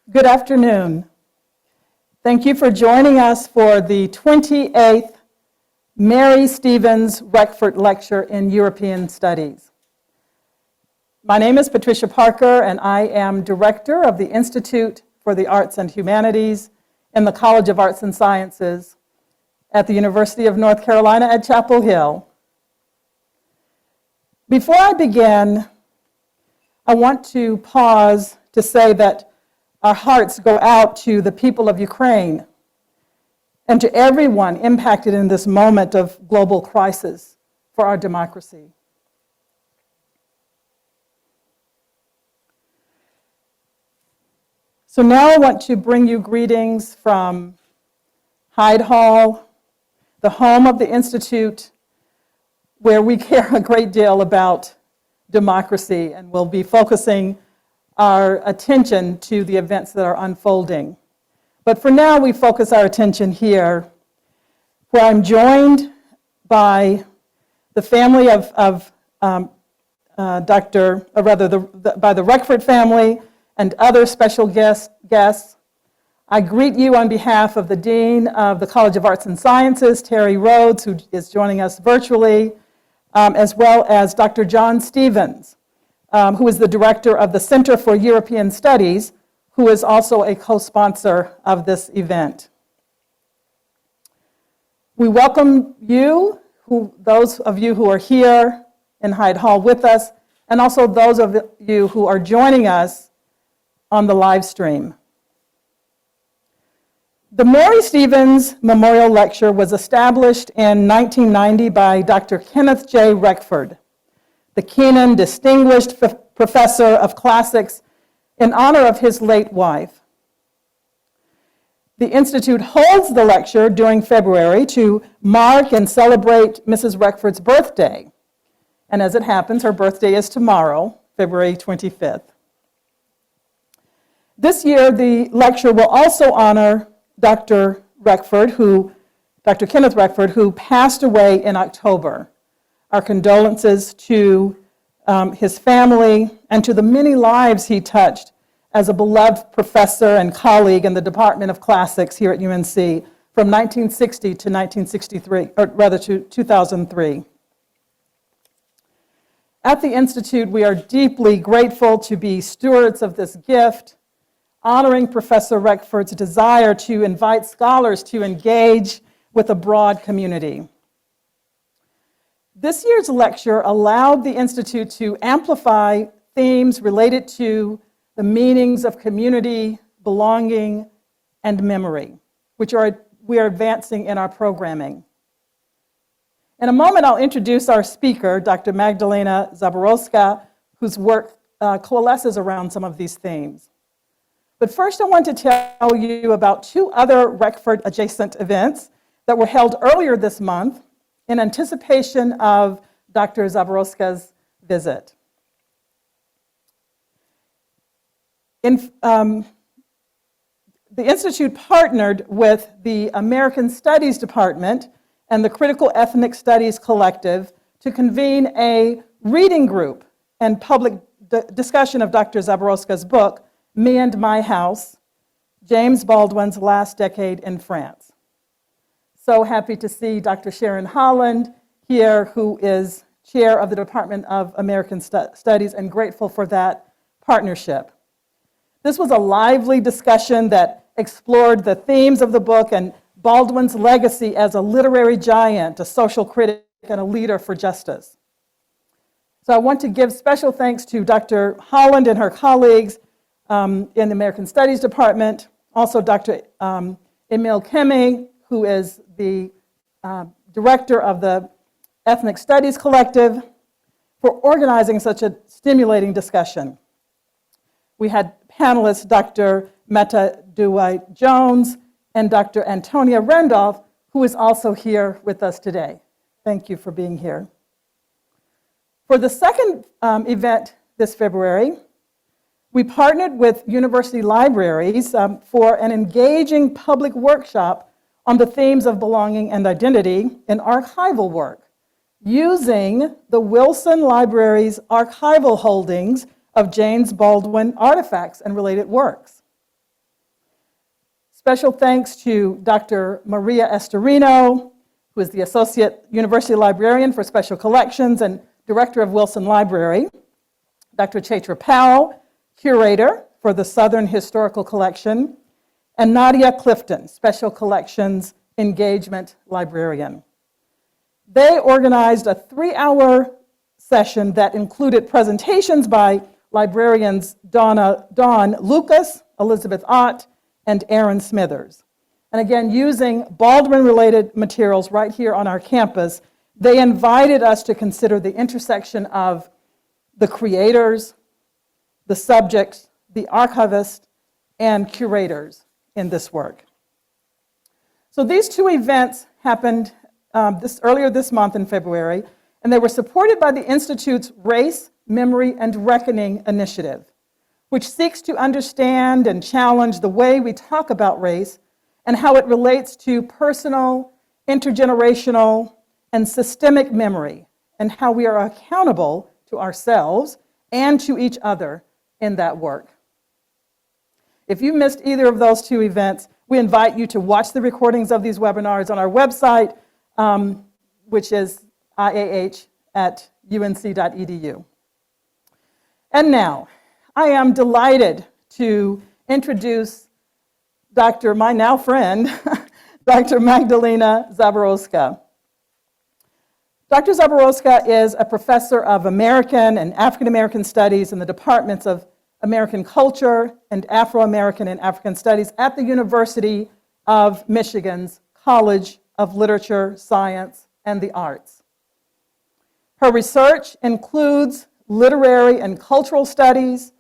Good afternoon. Thank you for joining us for the 28th Mary Stevens Reckford Lecture in European Studies. My name is Patricia Parker, and I am Director of the Institute for the Arts and Humanities in the College of Arts and Sciences at the University of North Carolina at Chapel Hill. Before I begin, I want to pause to say that our hearts go out to the people of Ukraine and to everyone impacted in this moment of global crisis for our democracy. So now I want to bring you greetings from Hyde Hall, the home of the Institute, where we care a great deal about democracy, and we'll be focusing our attention to the events that are unfolding. But for now, we focus our attention here, where I'm joined by the family of by the Reckford family and other special guests. I greet you on behalf of the Dean of the College of Arts and Sciences, Terry Rhodes, who is joining us virtually, as well as Dr. John Stevens, who is the director of the Center for European Studies, who is also a co-sponsor of this event. We welcome you, those of you who are here in Hyde Hall with us, and also those of you who are joining us on the live stream. The Mary Stevens Memorial Lecture was established in 1990 by Dr. Kenneth J. Reckford, the Kenan Distinguished Professor of Classics, in honor of his late wife. The Institute holds the lecture during February to mark and celebrate Mrs. Reckford's birthday. And as it happens, her birthday is tomorrow, February 25th. This year, the lecture will also honor Dr. Kenneth Reckford, who passed away in October. Our condolences to his family and to the many lives he touched as a beloved professor and colleague in the Department of Classics here at UNC from 1960 to 1963, or rather to 2003. At the Institute, we are deeply grateful to be stewards of this gift, honoring Professor Reckford's desire to invite scholars to engage with a broad community. This year's lecture allowed the Institute to amplify themes related to the meanings of community, belonging, and memory, which we are advancing in our programming. In a moment, I'll introduce our speaker, Dr. Magdalena Zaborowska, whose work coalesces around some of these themes. But first, I want to tell you about two other Reckford-adjacent events that were held earlier this month in anticipation of Dr. Zaborowska's visit. The Institute partnered with the American Studies Department and the Critical Ethnic Studies Collective to convene a reading group and public discussion of Dr. Zaborowska's book, Me and My House, James Baldwin's Last Decade in France. So happy to see Dr. Sharon Holland here, who is chair of the Department of American Studies, and grateful for that partnership. This was a lively discussion that explored the themes of the book and Baldwin's legacy as a literary giant, a social critic, and a leader for justice. So I want to give special thanks to Dr. Holland and her colleagues in the American Studies Department, also Dr. Emil Kemme, who is the director of the Ethnic Studies Collective, for organizing such a stimulating discussion. We had panelists Dr. Meta Dwight-Jones and Dr. Antonia Randolph, who is also here with us today. Thank you for being here. For the second event this February, we partnered with university libraries for an engaging public workshop on the themes of belonging and identity in archival work, using the Wilson Library's archival holdings of James Baldwin artifacts and related works. Special thanks to Dr. Maria Estorino, who is the Associate University Librarian for Special Collections and Director of Wilson Library, Dr. Chaitra Powell, Curator for the Southern Historical Collection, and Nadia Clifton, Special Collections Engagement Librarian. They organized a 3-hour session that included presentations by librarians Dawn Lucas, Elizabeth Ott, and Aaron Smithers. And again, using Baldwin-related materials right here on our campus, they invited us to consider the intersection of the creators, the subjects, the archivists, and curators in this work. So these two events happened earlier this month in February, and they were supported by the Institute's Race, Memory, and Reckoning initiative, which seeks to understand and challenge the way we talk about race and how it relates to personal, intergenerational, and systemic memory, and how we are accountable to ourselves and to each other in that work. If you missed either of those two events, we invite you to watch the recordings of these webinars on our website, which is iah@unc.edu. And now, I am delighted to introduce my now friend, Dr. Magdalena Zaborowska. Dr. Zaborowska is a professor of American and African American Studies in the departments of American Culture and Afro-American and African Studies at the University of Michigan's College of Literature, Science, and the Arts. Her research includes literary and cultural studies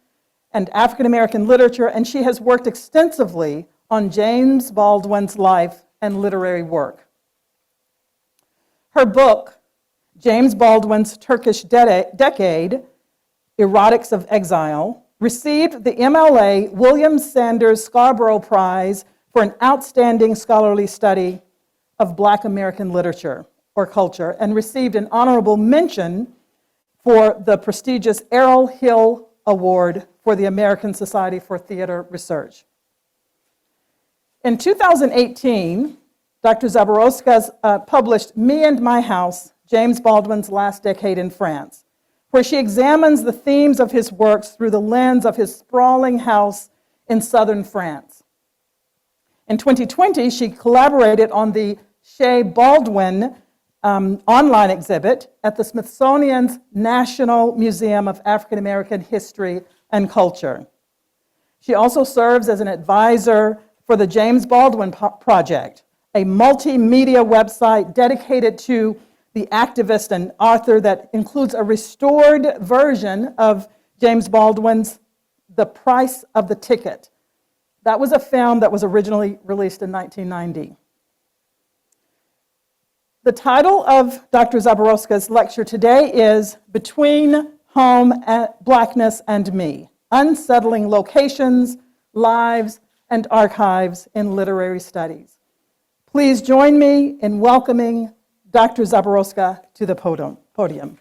and African American literature, and she has worked extensively on James Baldwin's life and literary work. Her book, James Baldwin's Turkish Decade, Erotics of Exile, received the MLA William Sanders Scarborough Prize for an outstanding scholarly study of Black American literature or culture, and received an honorable mention for the prestigious Errol Hill Award for the American Society for Theater Research. In 2018, Dr. Zaborowska published Me and My House, James Baldwin's Last Decade in France, where she examines the themes of his works through the lens of his sprawling house in southern France. In 2020, she collaborated on the Shea Baldwin online exhibit at the Smithsonian's National Museum of African American History and Culture. She also serves as an advisor for the James Baldwin Project, a multimedia website dedicated to the activist and author that includes a restored version of James Baldwin's The Price of the Ticket. That was a film that was originally released in 1990. The title of Dr. Zaborowska's lecture today is Between Home, Blackness, and Me, Unsettling Locations, Lives, and Archives in Literary Studies. Please join me in welcoming Dr. Zaborowska to the podium.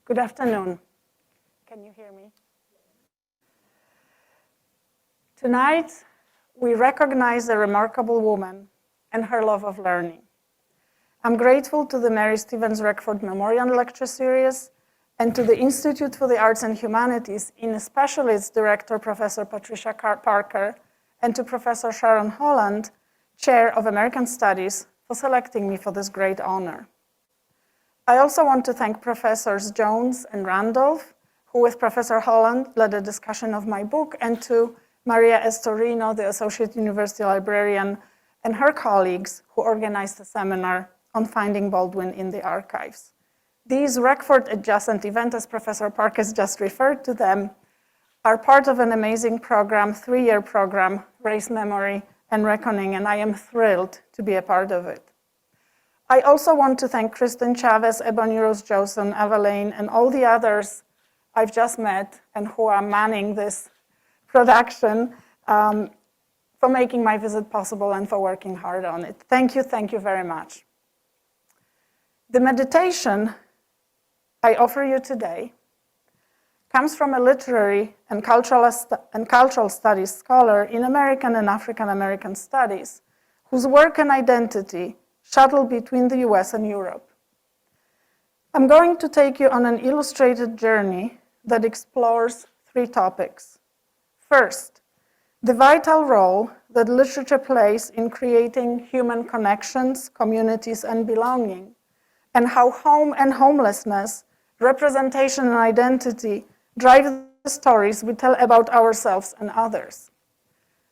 Good afternoon. Can you hear me? Tonight, we recognize a remarkable woman and her love of learning. I'm grateful to the Mary Stevens Reckford Memorial Lecture Series and to the Institute for the Arts and Humanities, and especially its director, Professor Patricia Parker, and to Professor Sharon Holland, Chair of American Studies, for selecting me for this great honor. I also want to thank Professors Jones and Randolph, who with Professor Holland led a discussion of my book, and to Maria Estorino, the Associate University Librarian, and her colleagues who organized the seminar on finding Baldwin in the archives. These Reckford adjacent events, as Professor Parkes just referred to them, are part of an amazing program, 3-year program, Race, Memory, and Reckoning, and I am thrilled to be a part of it. I also want to thank Kristen Chavez, Ebony Rose Johnson, Evelyn, and all the others I've just met and who are manning this production. for making my visit possible and for working hard on it. Thank you very much. The meditation I offer you today comes from a literary and cultural studies scholar in American and African American studies, whose work and identity shuttle between the US and Europe. I'm going to take you on an illustrated journey that explores 3 topics. First, the vital role that literature plays in creating human connections, communities, and belonging, and how home and homelessness, representation and identity drive the stories we tell about ourselves and others.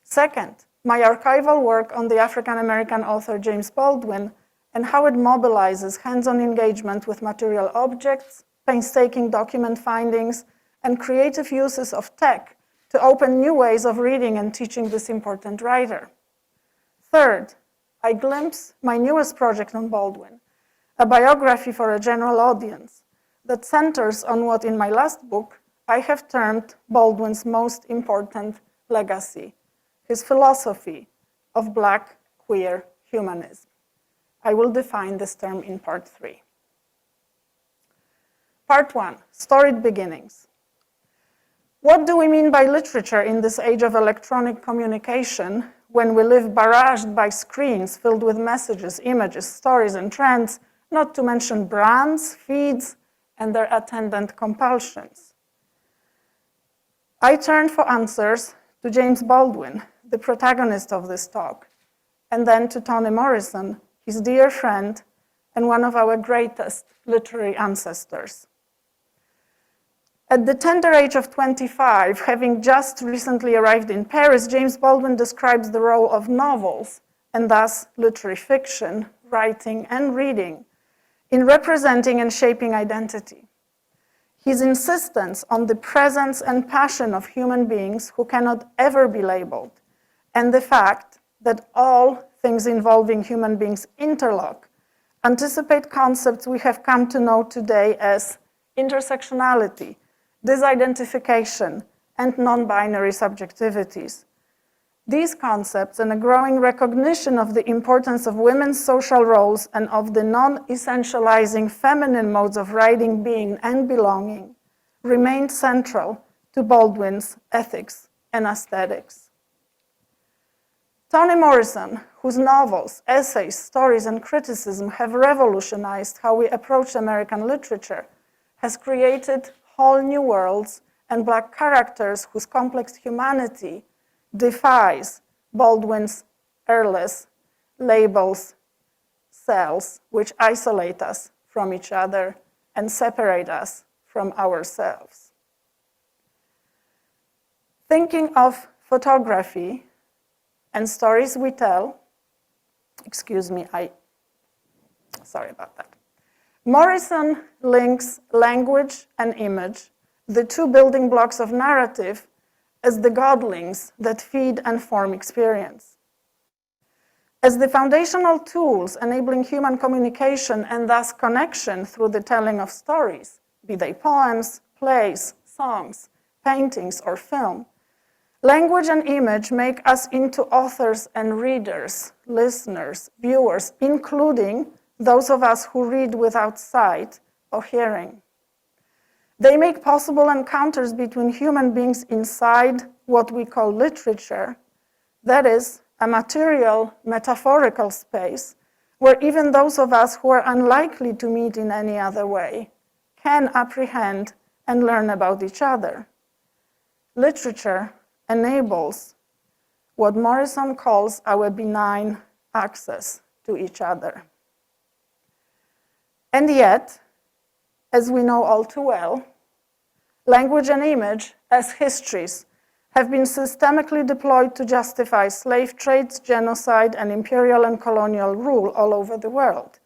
Second, my archival work on the African American author James Baldwin and how it mobilizes hands-on engagement with material objects, painstaking document findings, and creative uses of tech to open new ways of reading and teaching this important writer. Third, I glimpse my newest project on Baldwin, a biography for a general audience that centers on what in my last book I have termed Baldwin's most important legacy, his philosophy of Black queer humanism. I will define this term in part 3. Part 1, storied beginnings. What do we mean by literature in this age of electronic communication when we live barraged by screens filled with messages, images, stories, and trends, not to mention brands, feeds, and their attendant compulsions? I turn for answers to James Baldwin, the protagonist of this talk, and then to Toni Morrison, his dear friend and one of our greatest literary ancestors. At the tender age of 25, having just recently arrived in Paris, James Baldwin describes the role of novels, and thus literary fiction, writing, and reading, in representing and shaping identity. His insistence on the presence and passion of human beings who cannot ever be labeled, and the fact that all things involving human beings interlock, anticipate concepts we have come to know today as intersectionality, disidentification, and non-binary subjectivities. These concepts and a growing recognition of the importance of women's social roles and of the non-essentializing feminine modes of writing, being, and belonging remained central to Baldwin's ethics and aesthetics. Toni Morrison, whose novels, essays, stories, and criticism have revolutionized how we approach American literature, has created whole new worlds and Black characters whose complex humanity defies Baldwin's airless labels, cells, which isolate us from each other and separate us from ourselves. Thinking of photography and stories we tell, sorry about that. Morrison links language and image, the 2 building blocks of narrative, as the godlings that feed and form experience. As the foundational tools enabling human communication and thus connection through the telling of stories, be they poems, plays, songs, paintings, or film, language and image make us into authors and readers, listeners, viewers, including those of us who read without sight or hearing. They make possible encounters between human beings inside what we call literature, that is, a material, metaphorical space where even those of us who are unlikely to meet in any other way can apprehend and learn about each other. Literature enables what Morrison calls our benign access to each other. And yet, as we know all too well, language and image as histories have been systemically deployed to justify slave trades, genocide, and imperial and colonial rule all over the world.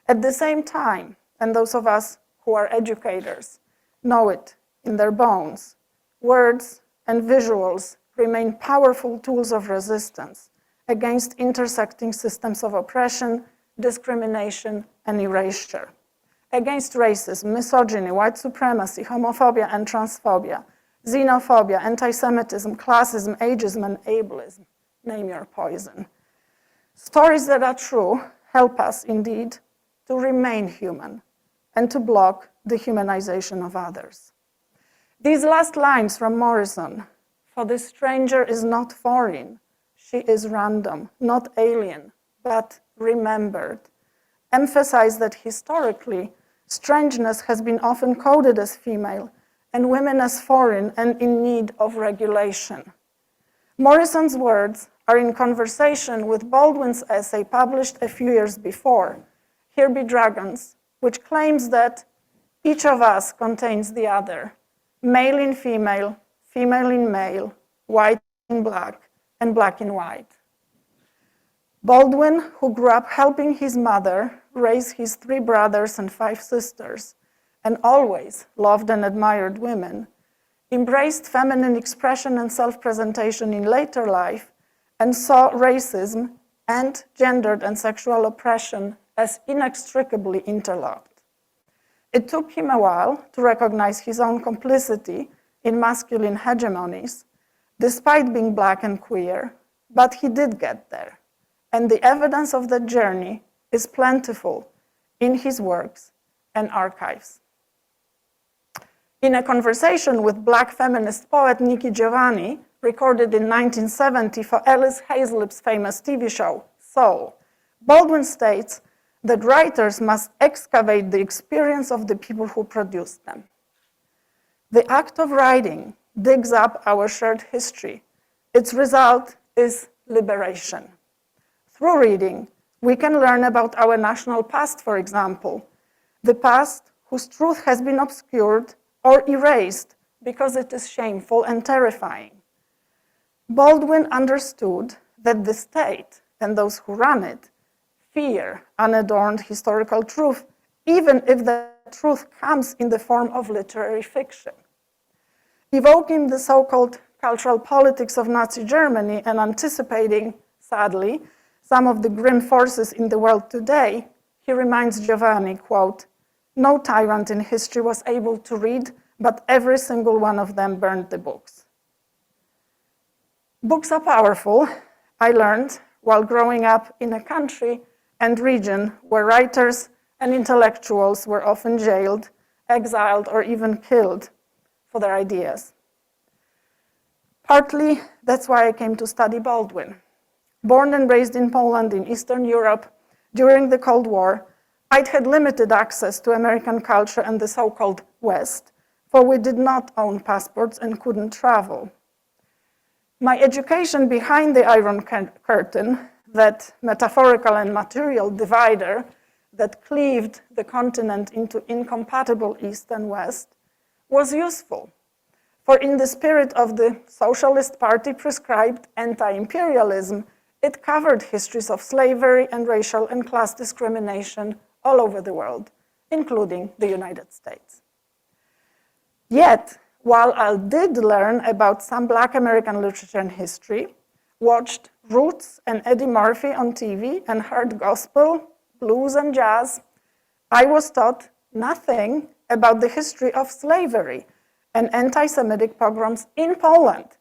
At the same time, and those of us who are educators know it in their bones, words and visuals remain powerful tools of resistance against intersecting systems of oppression, discrimination, and erasure, against racism, misogyny, white supremacy, homophobia and transphobia, xenophobia, anti-Semitism, classism, ageism, and ableism, name your poison. Stories that are true help us, indeed, to remain human and to block the humanization of others. These last lines from Morrison, "For the stranger is not foreign, she is random, not alien, but remembered," emphasize that historically, strangeness has been often coded as female and women as foreign and in need of regulation. Morrison's words are in conversation with Baldwin's essay published a few years before, "Here Be Dragons," which claims that each of us contains the other, male in female, female in male, white in black, and black in white. Baldwin, who grew up helping his mother raise his 3 brothers and 5 sisters, and always loved and admired women, embraced feminine expression and self-presentation in later life, and saw racism and gendered and sexual oppression as inextricably interlocked. It took him a while to recognize his own complicity in masculine hegemonies, despite being black and queer, but he did get there. And the evidence of that journey is plentiful in his works and archives. In a conversation with black feminist poet Nikki Giovanni, recorded in 1970 for Alice Hazelip's famous TV show, Soul, Baldwin states that writers must excavate the experience of the people who produced them. The act of writing digs up our shared history. Its result is liberation. Through reading, we can learn about our national past, for example, the past whose truth has been obscured or erased because it is shameful and terrifying. Baldwin understood that the state and those who run it fear unadorned historical truth, even if the truth comes in the form of literary fiction. Evoking the so-called cultural politics of Nazi Germany and anticipating, sadly, some of the grim forces in the world today, he reminds Giovanni, quote, "No tyrant in history was able to read, but every single one of them burned the books." Books are powerful, I learned while growing up in a country and region where writers and intellectuals were often jailed, exiled, or even killed for their ideas. Partly, that's why I came to study Baldwin. Born and raised in Poland in Eastern Europe during the Cold War, I'd had limited access to American culture and the so-called West, for we did not own passports and couldn't travel. My education behind the Iron Curtain, that metaphorical and material divider that cleaved the continent into incompatible East and West, was useful. For in the spirit of the Socialist Party prescribed anti-imperialism, it covered histories of slavery and racial and class discrimination all over the world, including the United States. Yet, while I did learn about some Black American literature and history, watched Roots and Eddie Murphy on TV, and heard gospel, blues, and jazz, I was taught nothing about the history of slavery and anti-Semitic pogroms in Poland,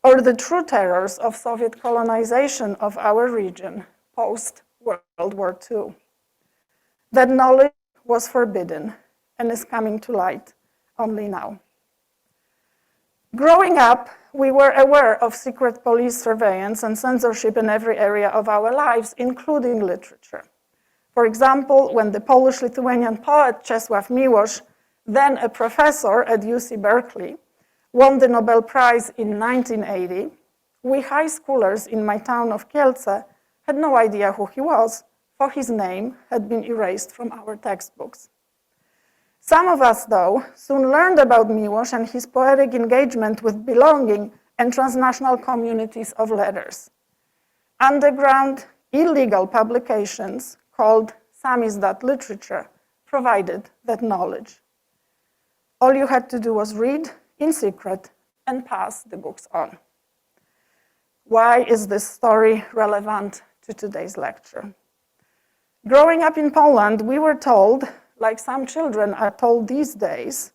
or the true terrors of Soviet colonization of our region post-World War II. That knowledge was forbidden and is coming to light only now. Growing up, we were aware of secret police surveillance and censorship in every area of our lives, including literature. For example, when the Polish-Lithuanian poet Czesław Miłosz, then a professor at UC Berkeley, won the Nobel Prize in 1980, we high schoolers in my town of Kielce had no idea who he was, for his name had been erased from our textbooks. Some of us, though, soon learned about Miłosz and his poetic engagement with belonging and transnational communities of letters. Underground, illegal publications called samizdat literature provided that knowledge. All you had to do was read in secret and pass the books on. Why is this story relevant to today's lecture? Growing up in Poland, we were told, like some children are told these days,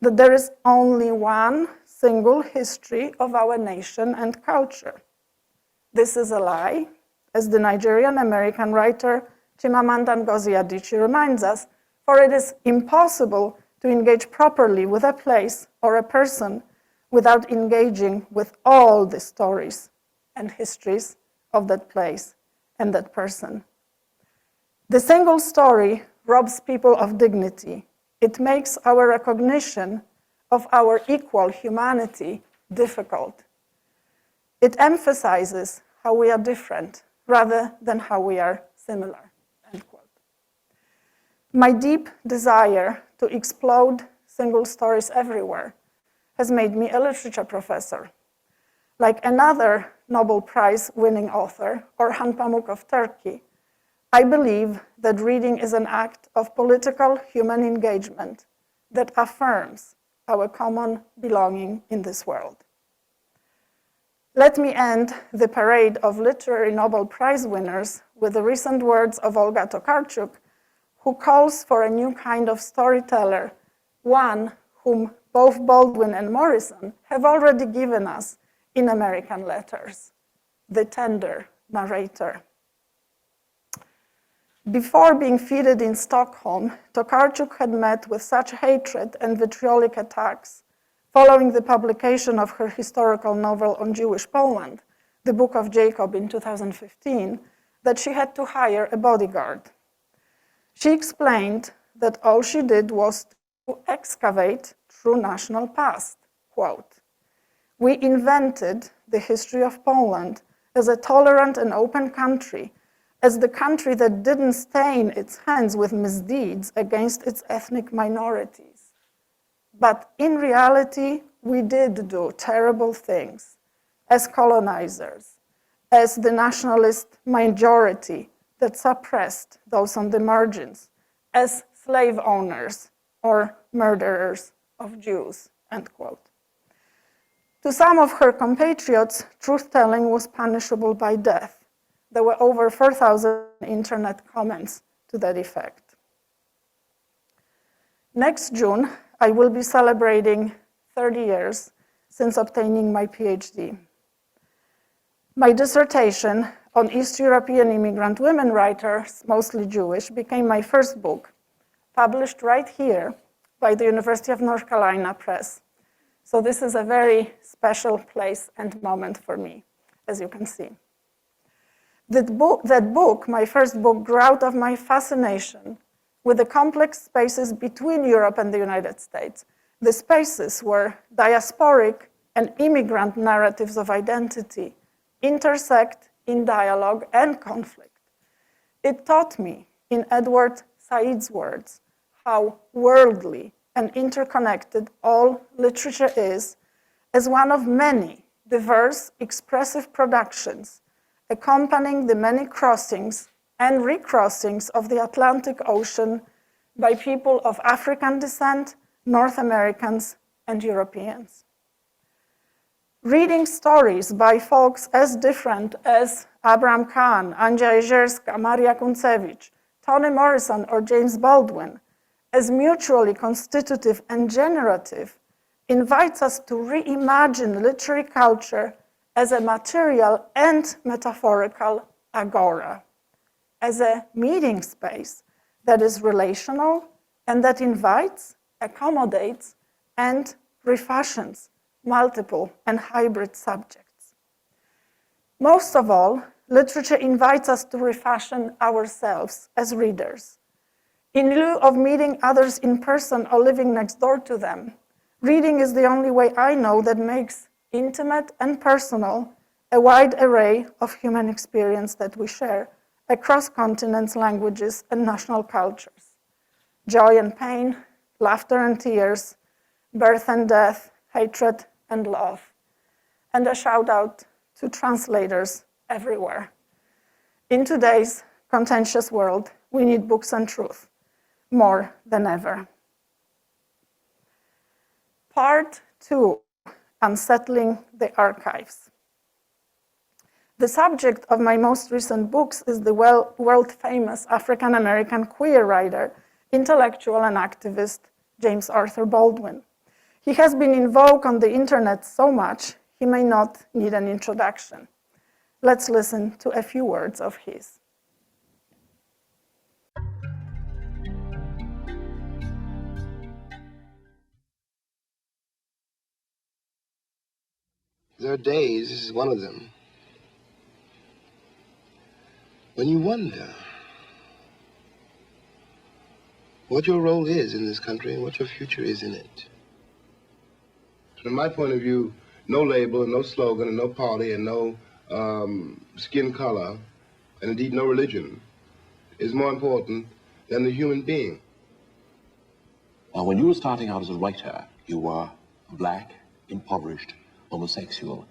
that there is only one single history of our nation and culture. This is a lie, as the Nigerian-American writer Chimamanda Ngozi Adichie reminds us, for it is impossible to engage properly with a place or a person without engaging with all the stories and histories of that place and that person. The single story robs people of dignity. It makes our recognition of our equal humanity difficult. It emphasizes how we are different rather than how we are similar, end quote. My deep desire to explode single stories everywhere has made me a literature professor. Like another Nobel Prize-winning author, Orhan Pamuk of Turkey, I believe that reading is an act of political human engagement that affirms our common belonging in this world. Let me end the parade of literary Nobel Prize winners with the recent words of Olga Tokarczuk, who calls for a new kind of storyteller, one whom both Baldwin and Morrison have already given us in American Letters, the tender narrator. Before being feted in Stockholm, Tokarczuk had met with such hatred and vitriolic attacks following the publication of her historical novel on Jewish Poland, The Book of Jacob in 2015, that she had to hire a bodyguard. She explained that all she did was to excavate true national past, quote, "We invented the history of Poland as a tolerant and open country, as the country that didn't stain its hands with misdeeds against its ethnic minorities. But in reality, we did do terrible things as colonizers, as the nationalist majority that suppressed those on the margins, as slave owners or murderers of Jews," end quote. To some of her compatriots, truth-telling was punishable by death. There were over 4,000 internet comments to that effect. Next June, I will be celebrating 30 years since obtaining my PhD. My dissertation on East European immigrant women writers, mostly Jewish, became my first book, published right here by the University of North Carolina Press. So this is a very special place and moment for me, as you can see. That book, my first book, grew out of my fascination with the complex spaces between Europe and the United States, the spaces where diasporic and immigrant narratives of identity intersect in dialogue and conflict. It taught me, in Edward Said's words, how worldly and interconnected all literature is, as one of many diverse, expressive productions accompanying the many crossings and recrossings of the Atlantic Ocean by people of African descent, North Americans, and Europeans. Reading stories by folks as different as Abraham Kahn, Anja Jezierska, Maria Kuntsevich, Toni Morrison, or James Baldwin, as mutually constitutive and generative, invites us to reimagine literary culture as a material and metaphorical agora, as a meeting space that is relational and that invites, accommodates, and refashions multiple and hybrid subjects. Most of all, literature invites us to refashion ourselves as readers. In lieu of meeting others in person or living next door to them, reading is the only way I know that makes intimate and personal a wide array of human experience that we share across continents, languages, and national cultures. Joy and pain, laughter and tears, birth and death, hatred and love. And a shout out to translators everywhere. In today's contentious world, we need books and truth more than ever. Part 2, Unsettling the Archives. The subject of my most recent books is the world-famous African-American queer writer, intellectual and activist James Arthur Baldwin. He has been in vogue on the internet so much, he may not need an introduction. Let's listen to a few words of his. There are days, this is one of them, when you wonder what your role is in this country and what your future is in it. From my point of view, no label and no slogan and no party and no skin color, and indeed no religion, is more important than the human being. Now, when you were starting out as a writer, you were black, impoverished, homosexual.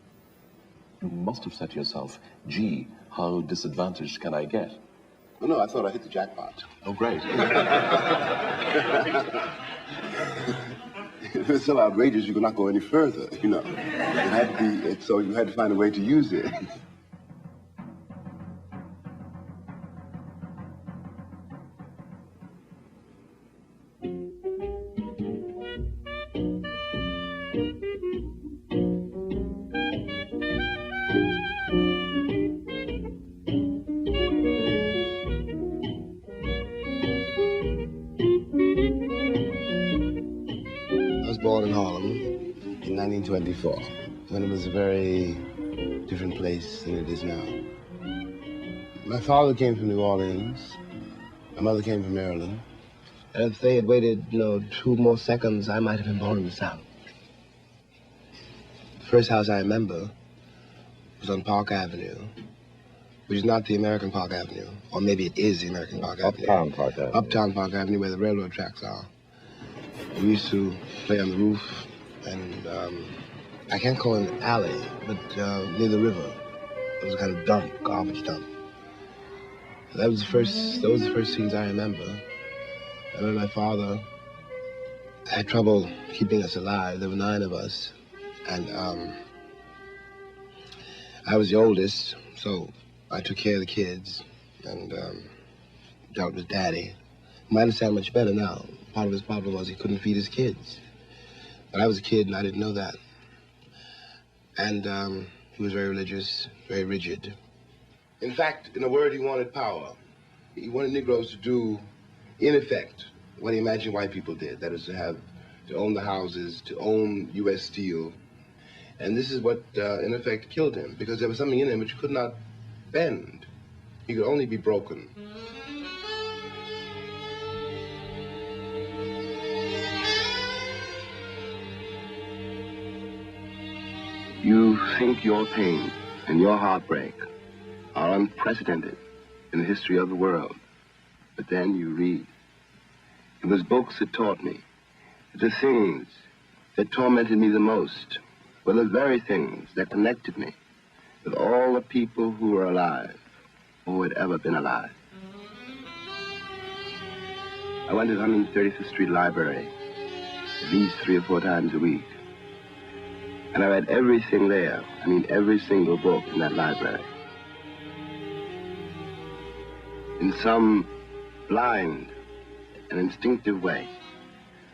You must have said to yourself, gee, how disadvantaged can I get? Well, no, I thought I hit the jackpot. Oh, great. It was so outrageous you could not go any further, you know. It had to be, so you had to find a way to use it. I was born in Harlem in 1924, when it was a very different place than it is now. My father came from New Orleans. My mother came from Maryland. And if they had waited, 2 more seconds, I might have been born in the South. The first house I remember was on Park Avenue, which is not the American Park Avenue, or maybe it is the American Park Avenue. Uptown Park Avenue. Uptown Park Avenue, where the railroad tracks are. We used to play on the roof, and I can't call it an alley, but near the river. It was a kind of dump, garbage dump. Those were the first things I remember. I remember my father had trouble keeping us alive. There were 9 of us, and I was the oldest, so I took care of the kids and dealt with Daddy. I understand much better now. Part of his problem was he couldn't feed his kids. But I was a kid and I didn't know that. And he was very religious, very rigid. In fact, in a word, he wanted power. He wanted Negroes to do, in effect, what he imagined white people did. That is to own the houses, to own U.S. Steel. And this is what, in effect, killed him, because there was something in him which could not bend. He could only be broken. You think your pain and your heartbreak are unprecedented in the history of the world. But then you read. It was books that taught me that the things that tormented me the most were the very things that connected me with all the people who were alive or who had ever been alive. I went to the 135th Street Library at least 3 or 4 times a week. And I read everything there. I mean, every single book in that library. In some blind and instinctive way,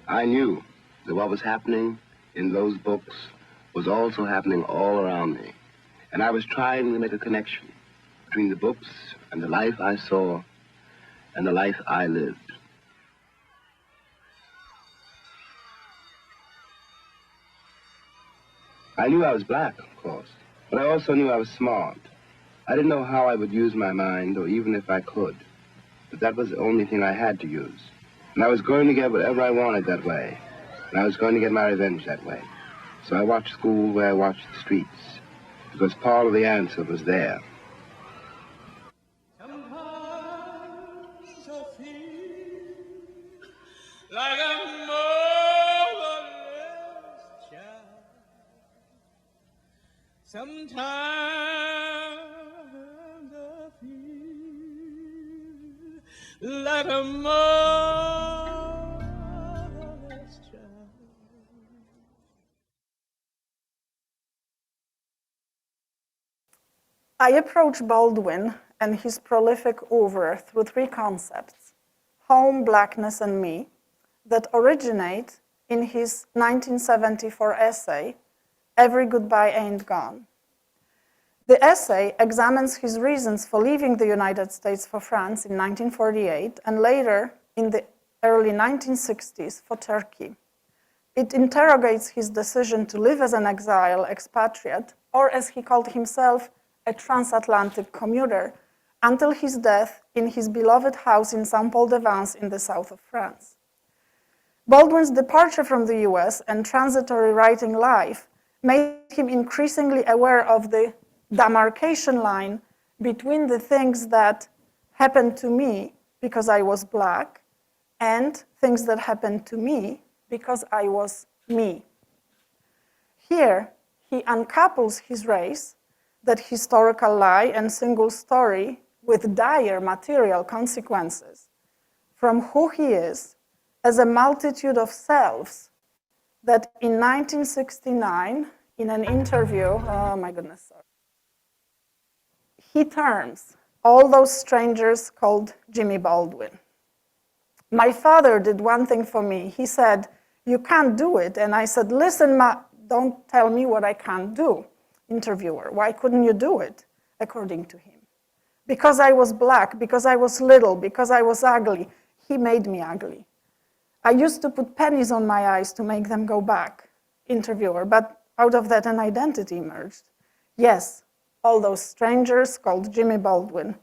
I knew that what was happening in those books was also happening all around me. And I was trying to make a connection between the books and the life I saw and the life I lived. I knew I was black, of course, but I also knew I was smart. I didn't know how I would use my mind, or even if I could. But that was the only thing I had to use. And I was going to get whatever I wanted that way. And I was going to get my revenge that way. So I watched school where I watched the streets, because part of the answer was there. Sometimes I feel like I'm motherless child. Sometimes I feel like a motherless child. I approach Baldwin and his prolific oeuvre through 3 concepts: home, blackness, and me, that originate in his 1974 essay, Every Goodbye Ain't Gone. The essay examines his reasons for leaving the United States for France in 1948 and later in the early 1960s for Turkey. It interrogates his decision to live as an exile expatriate, or as he called himself, a transatlantic commuter, until his death in his beloved house in Saint-Paul-de-Vence in the south of France. Baldwin's departure from the US and transitory writing life made him increasingly aware of the demarcation line between the things that happened to me because I was Black and things that happened to me because I was me. Here, he uncouples his race, that historical lie and single story with dire material consequences, from who he is as a multitude of selves that in 1969, in an interview, oh my goodness, sorry, he terms all those strangers called Jimmy Baldwin. My father did one thing for me. He said, "You can't do it." And I said, "Listen, Ma, don't tell me what I can't do." Interviewer, "Why couldn't you do it?" According to him. "Because I was Black, because I was little, because I was ugly." He made me ugly. "I used to put pennies on my eyes to make them go back." Interviewer, "But out of that an identity emerged." "Yes, all those strangers called Jimmy Baldwin.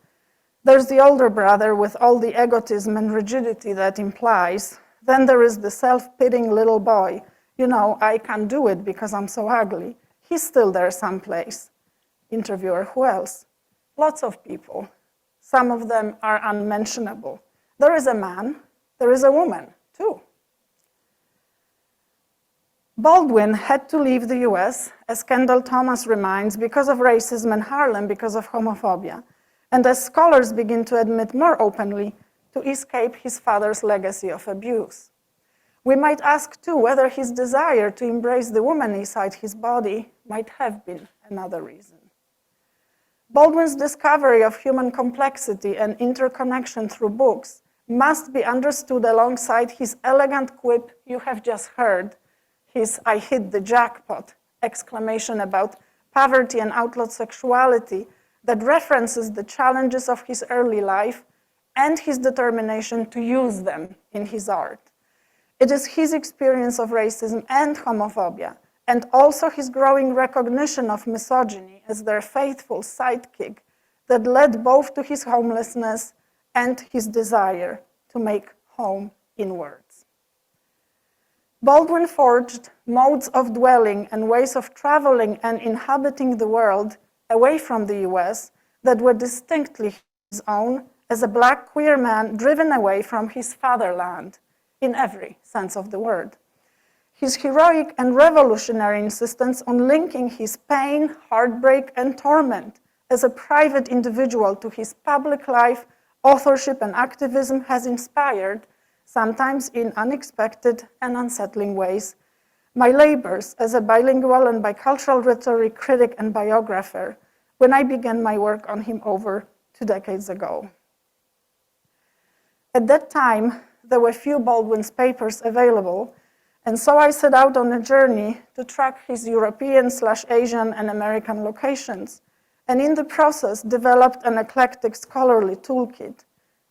There's the older brother with all the egotism and rigidity that implies. Then there is the self-pitying little boy. You know, I can't do it because I'm so ugly. He's still there someplace." Interviewer, "Who else?" "Lots of people. Some of them are unmentionable. There is a man, there is a woman, too." Baldwin had to leave the US, as Kendall Thomas reminds, because of racism in Harlem, because of homophobia, and as scholars begin to admit more openly, to escape his father's legacy of abuse. We might ask, too, whether his desire to embrace the woman inside his body might have been another reason. Baldwin's discovery of human complexity and interconnection through books must be understood alongside his elegant quip you have just heard, his "I hit the jackpot" exclamation about poverty and outlawed sexuality that references the challenges of his early life and his determination to use them in his art. It is his experience of racism and homophobia, and also his growing recognition of misogyny as their faithful sidekick, that led both to his homelessness and his desire to make home in words. Baldwin forged modes of dwelling and ways of traveling and inhabiting the world away from the US that were distinctly his own as a Black queer man driven away from his fatherland, in every sense of the word. His heroic and revolutionary insistence on linking his pain, heartbreak, and torment as a private individual to his public life, authorship, and activism has inspired, sometimes in unexpected and unsettling ways, my labors as a bilingual and bicultural rhetoric critic and biographer when I began my work on him over 2 decades ago. At that time, there were few Baldwin's papers available, and so I set out on a journey to track his European/Asian and American locations, and in the process developed an eclectic scholarly toolkit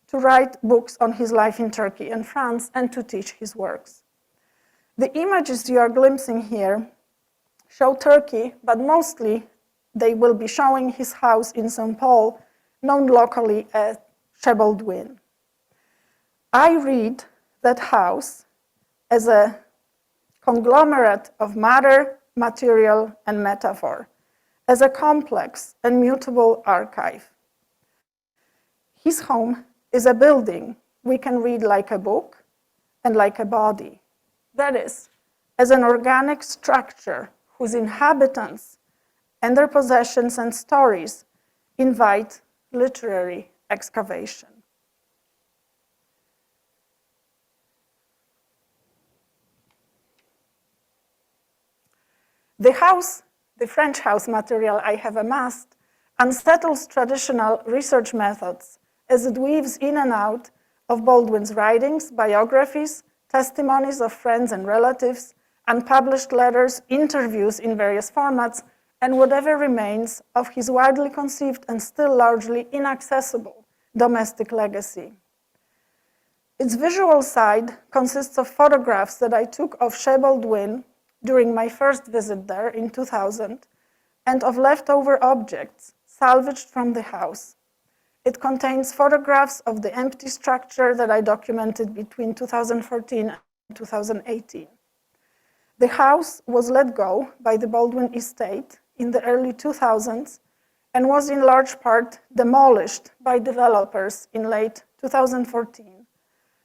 to write books on his life in Turkey and France and to teach his works. The images you are glimpsing here show Turkey, but mostly they will be showing his house in St. Paul, known locally as Chebaldwin. I read that house as a conglomerate of matter, material, and metaphor, as a complex and mutable archive. His home is a building we can read like a book and like a body. That is, as an organic structure whose inhabitants and their possessions and stories invite literary excavation. The house, the French house material I have amassed, unsettles traditional research methods as it weaves in and out of Baldwin's writings, biographies, testimonies of friends and relatives, unpublished letters, interviews in various formats, and whatever remains of his widely conceived and still largely inaccessible domestic legacy. Its visual side consists of photographs that I took of Shea Baldwin during my first visit there in 2000, and of leftover objects salvaged from the house. It contains photographs of the empty structure that I documented between 2014 and 2018. The house was let go by the Baldwin estate in the early 2000s and was in large part demolished by developers in late 2014,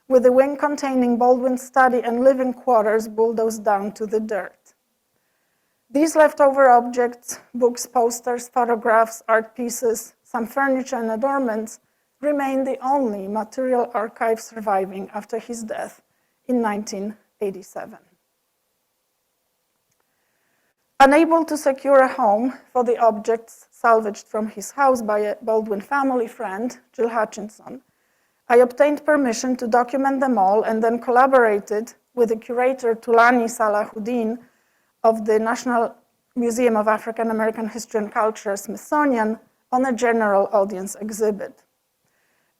with the wing containing Baldwin's study and living quarters bulldozed down to the dirt. These leftover objects, books, posters, photographs, art pieces, some furniture and adornments, remain the only material archive surviving after his death in 1987. Unable to secure a home for the objects salvaged from his house by a Baldwin family friend, Jill Hutchinson, I obtained permission to document them all and then collaborated with the curator Tulani Salahuddin of the National Museum of African American History and Culture, Smithsonian, on a general audience exhibit.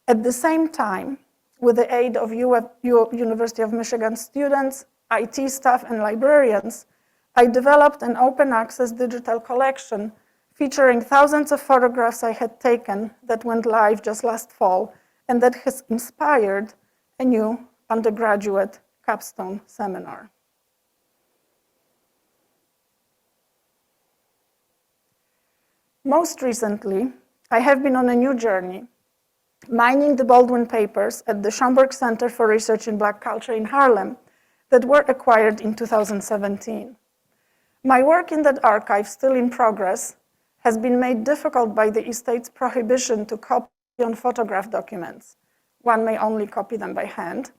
At the same time, with the aid of University of Michigan students, IT staff, and librarians, I developed an open access digital collection featuring thousands of photographs I had taken that went live just last fall and that has inspired a new undergraduate capstone seminar. Most recently, I have been on a new journey, mining the Baldwin papers at the Schomburg Center for Research in Black Culture in Harlem that were acquired in 2017. My work in that archive, still in progress, has been made difficult by the estate's prohibition to copy on photograph documents. One may only copy them by hand,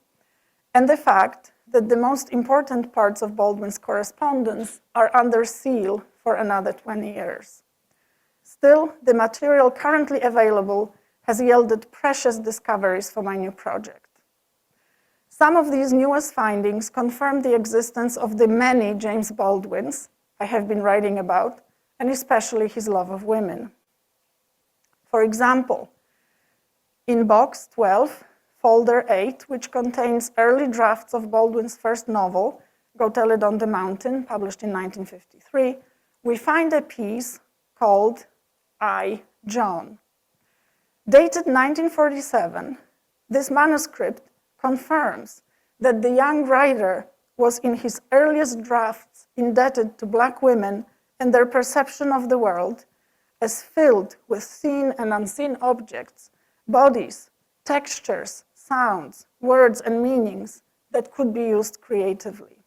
and the fact that the most important parts of Baldwin's correspondence are under seal for another 20 years. Still, the material currently available has yielded precious discoveries for my new project. Some of these newest findings confirm the existence of the many James Baldwins I have been writing about, and especially his love of women. For example, in Box 12, Folder 8, which contains early drafts of Baldwin's first novel, Go Tell It on the Mountain, published in 1953, we find a piece called I, John. Dated 1947, this manuscript confirms that the young writer was in his earliest drafts indebted to Black women and their perception of the world as filled with seen and unseen objects, bodies, textures, sounds, words, and meanings that could be used creatively.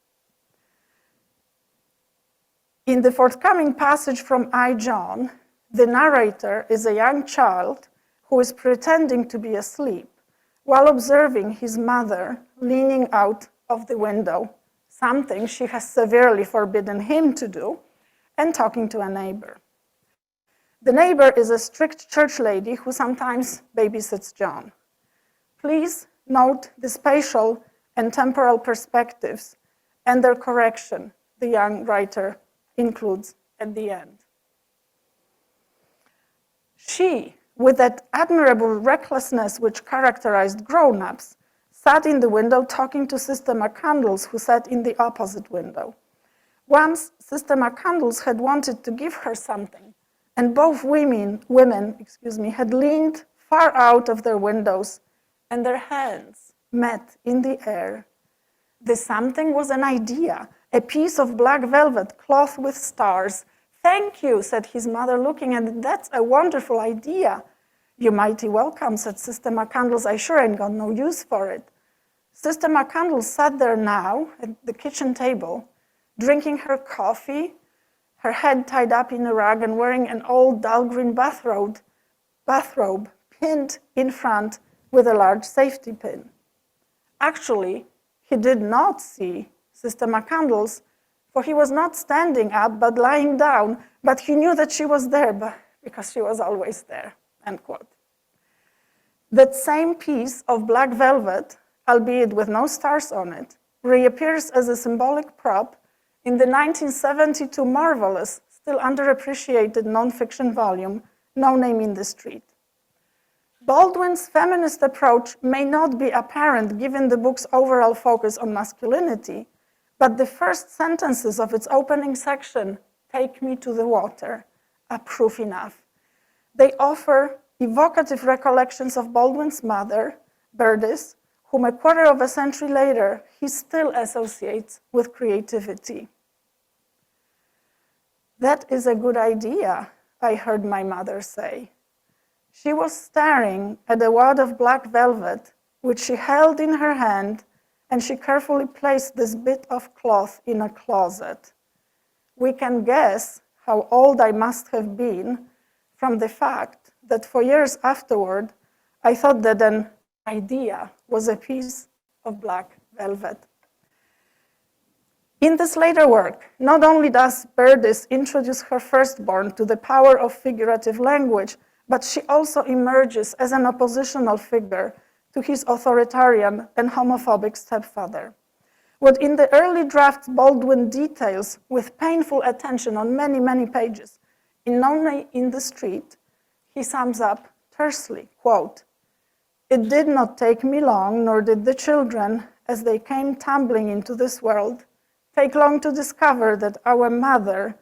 In the forthcoming passage from I, John, the narrator is a young child who is pretending to be asleep while observing his mother leaning out of the window, something she has severely forbidden him to do, and talking to a neighbor. The neighbor is a strict church lady who sometimes babysits John. Please note the spatial and temporal perspectives and their correction the young writer includes at the end. She, with that admirable recklessness which characterized grown-ups, sat in the window talking to Sister McCandles, who sat in the opposite window. Once, Sister McCandles had wanted to give her something, and both women had leaned far out of their windows, and their hands met in the air. The something was an idea, a piece of black velvet cloth with stars. "Thank you," said his mother, looking at it. "That's a wonderful idea." "You're mighty welcome," said Sister McCandles. "I sure ain't got no use for it." Sister McCandles sat there now at the kitchen table, drinking her coffee, her head tied up in a rug and wearing an old dull green bathrobe pinned in front with a large safety pin. Actually, he did not see Sister McCandles, for he was not standing up but lying down, but he knew that she was there because she was always there, end quote. That same piece of black velvet, albeit with no stars on it, reappears as a symbolic prop in the 1972 marvelous still underappreciated nonfiction volume, No Name in the Street. Baldwin's feminist approach may not be apparent given the book's overall focus on masculinity, but the first sentences of its opening section, Take Me to the Water, are proof enough. They offer evocative recollections of Baldwin's mother, Berdis, whom a quarter of a century later he still associates with creativity. That is a good idea, I heard my mother say. She was staring at a wad of black velvet, which she held in her hand, and she carefully placed this bit of cloth in a closet. We can guess how old I must have been from the fact that for years afterward, I thought that an idea was a piece of black velvet. In this later work, not only does Berdis introduce her firstborn to the power of figurative language, but she also emerges as an oppositional figure to his authoritarian and homophobic stepfather. What in the early drafts Baldwin details with painful attention on many, many pages, in No Name in the Street, he sums up tersely, quote, "It did not take me long, nor did the children, as they came tumbling into this world, take long to discover that our mother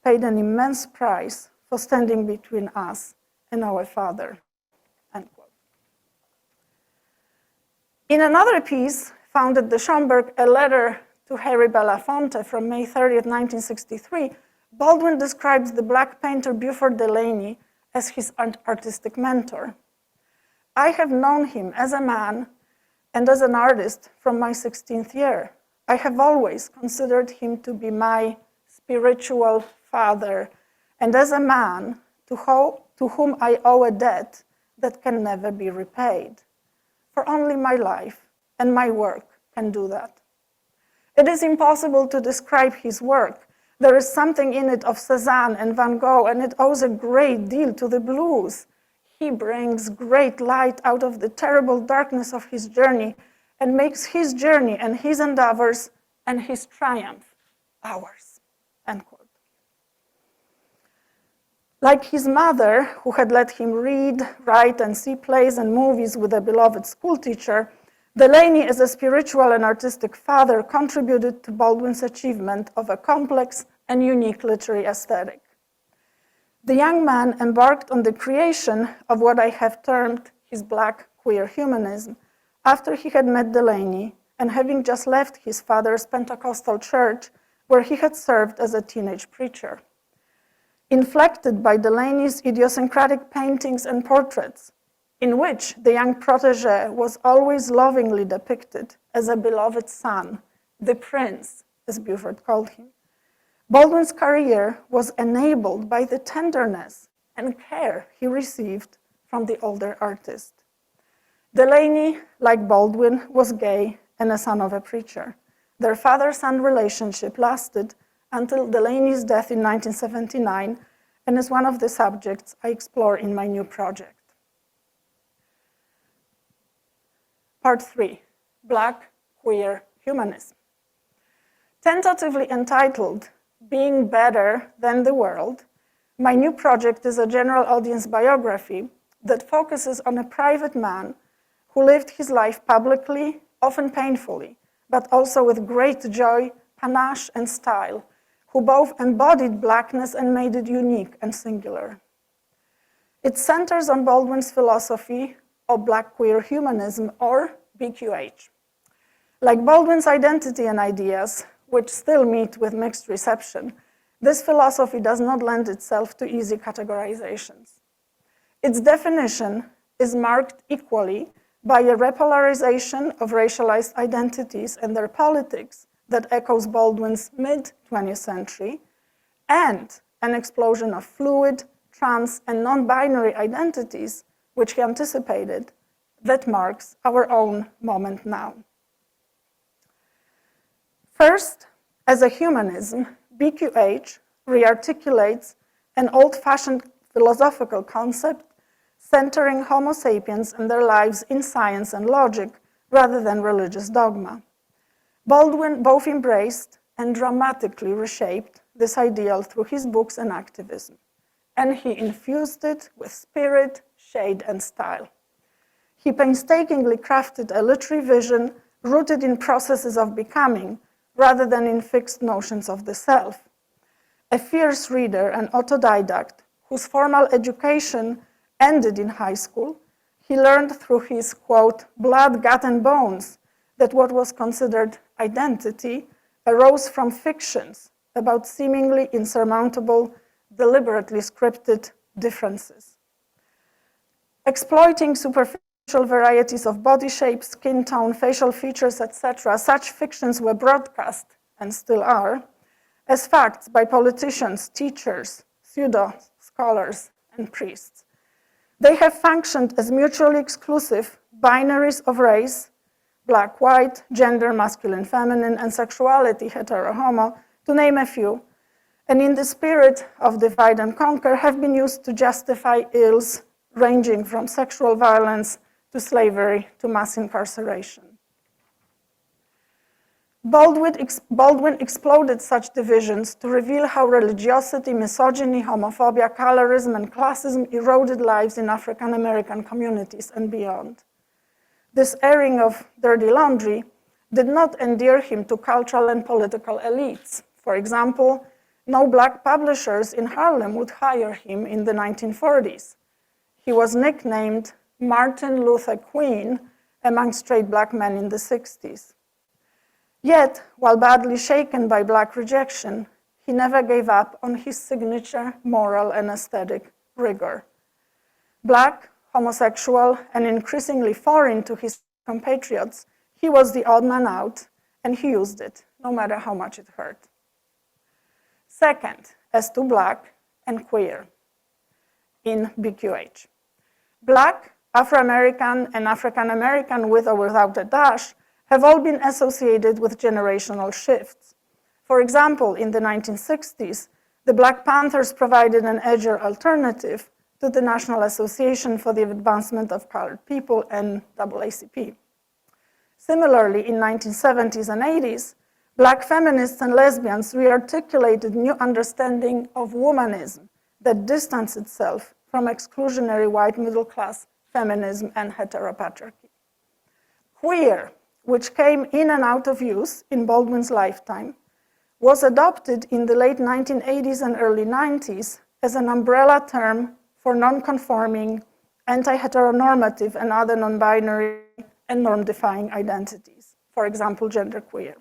paid an immense price for standing between us and our father." End quote. In another piece found at the Schomburg, A Letter to Harry Belafonte from May 30th, 1963, Baldwin describes the black painter Buford Delaney as his artistic mentor. I have known him as a man and as an artist from my 16th year. I have always considered him to be my spiritual father, and as a man to whom I owe a debt that can never be repaid. For only my life and my work can do that. It is impossible to describe his work. There is something in it of Cézanne and Van Gogh, and it owes a great deal to the blues. He brings great light out of the terrible darkness of his journey and makes his journey and his endeavors and his triumph ours. End quote. Like his mother, who had let him read, write, and see plays and movies with a beloved schoolteacher, Delaney, as a spiritual and artistic father, contributed to Baldwin's achievement of a complex and unique literary aesthetic. The young man embarked on the creation of what I have termed his black queer humanism after he had met Delaney and having just left his father's Pentecostal church where he had served as a teenage preacher. Inflected by Delaney's idiosyncratic paintings and portraits, in which the young protege was always lovingly depicted as a beloved son, the prince, as Buford called him, Baldwin's career was enabled by the tenderness and care he received from the older artist. Delaney, like Baldwin, was gay and a son of a preacher. Their father-son relationship lasted until Delaney's death in 1979 and is one of the subjects I explore in my new project. Part 3, Black Queer Humanism. Tentatively entitled Being Better Than the World, my new project is a general audience biography that focuses on a private man who lived his life publicly, often painfully, but also with great joy, panache, and style, who both embodied blackness and made it unique and singular. It centers on Baldwin's philosophy of Black Queer Humanism, or BQH. Like Baldwin's identity and ideas, which still meet with mixed reception, this philosophy does not lend itself to easy categorizations. Its definition is marked equally by a repolarization of racialized identities and their politics that echoes Baldwin's mid-20th century, and an explosion of fluid, trans, and non-binary identities, which he anticipated, that marks our own moment now. First, as a humanism, BQH rearticulates an old-fashioned philosophical concept centering Homo sapiens and their lives in science and logic rather than religious dogma. Baldwin both embraced and dramatically reshaped this ideal through his books and activism, and he infused it with spirit, shade, and style. He painstakingly crafted a literary vision rooted in processes of becoming rather than in fixed notions of the self. A fierce reader and autodidact whose formal education ended in high school, he learned through his, quote, blood, gut, and bones that what was considered identity arose from fictions about seemingly insurmountable, deliberately scripted differences. Exploiting superficial varieties of body shape, skin tone, facial features, etc., such fictions were broadcast, and still are, as facts by politicians, teachers, pseudo-scholars, and priests. They have functioned as mutually exclusive binaries of race, black, white, gender, masculine, feminine, and sexuality, hetero, homo, to name a few, and in the spirit of divide and conquer have been used to justify ills ranging from sexual violence to slavery to mass incarceration. Baldwin exploded such divisions to reveal how religiosity, misogyny, homophobia, colorism, and classism eroded lives in African American communities and beyond. This airing of dirty laundry did not endear him to cultural and political elites. For example, no black publishers in Harlem would hire him in the 1940s. He was nicknamed Martin Luther Queen among straight black men in the 60s. Yet, while badly shaken by black rejection, he never gave up on his signature moral and aesthetic rigor. Black, homosexual, and increasingly foreign to his compatriots, he was the odd man out, and he used it, no matter how much it hurt. Second, as to black and queer in BQH. Black, Afro-American, and African-American with or without a dash have all been associated with generational shifts. For example, in the 1960s, the Black Panthers provided an edgier alternative to the National Association for the Advancement of Colored People, NAACP. Similarly, in 1970s and 80s, Black feminists and lesbians re-articulated new understanding of womanism that distanced itself from exclusionary white middle-class feminism and heteropatriarchy. Queer, which came in and out of use in Baldwin's lifetime, was adopted in the late 1980s and early 90s as an umbrella term for non-conforming, anti-heteronormative, and other non-binary and norm-defying identities, for example, genderqueer.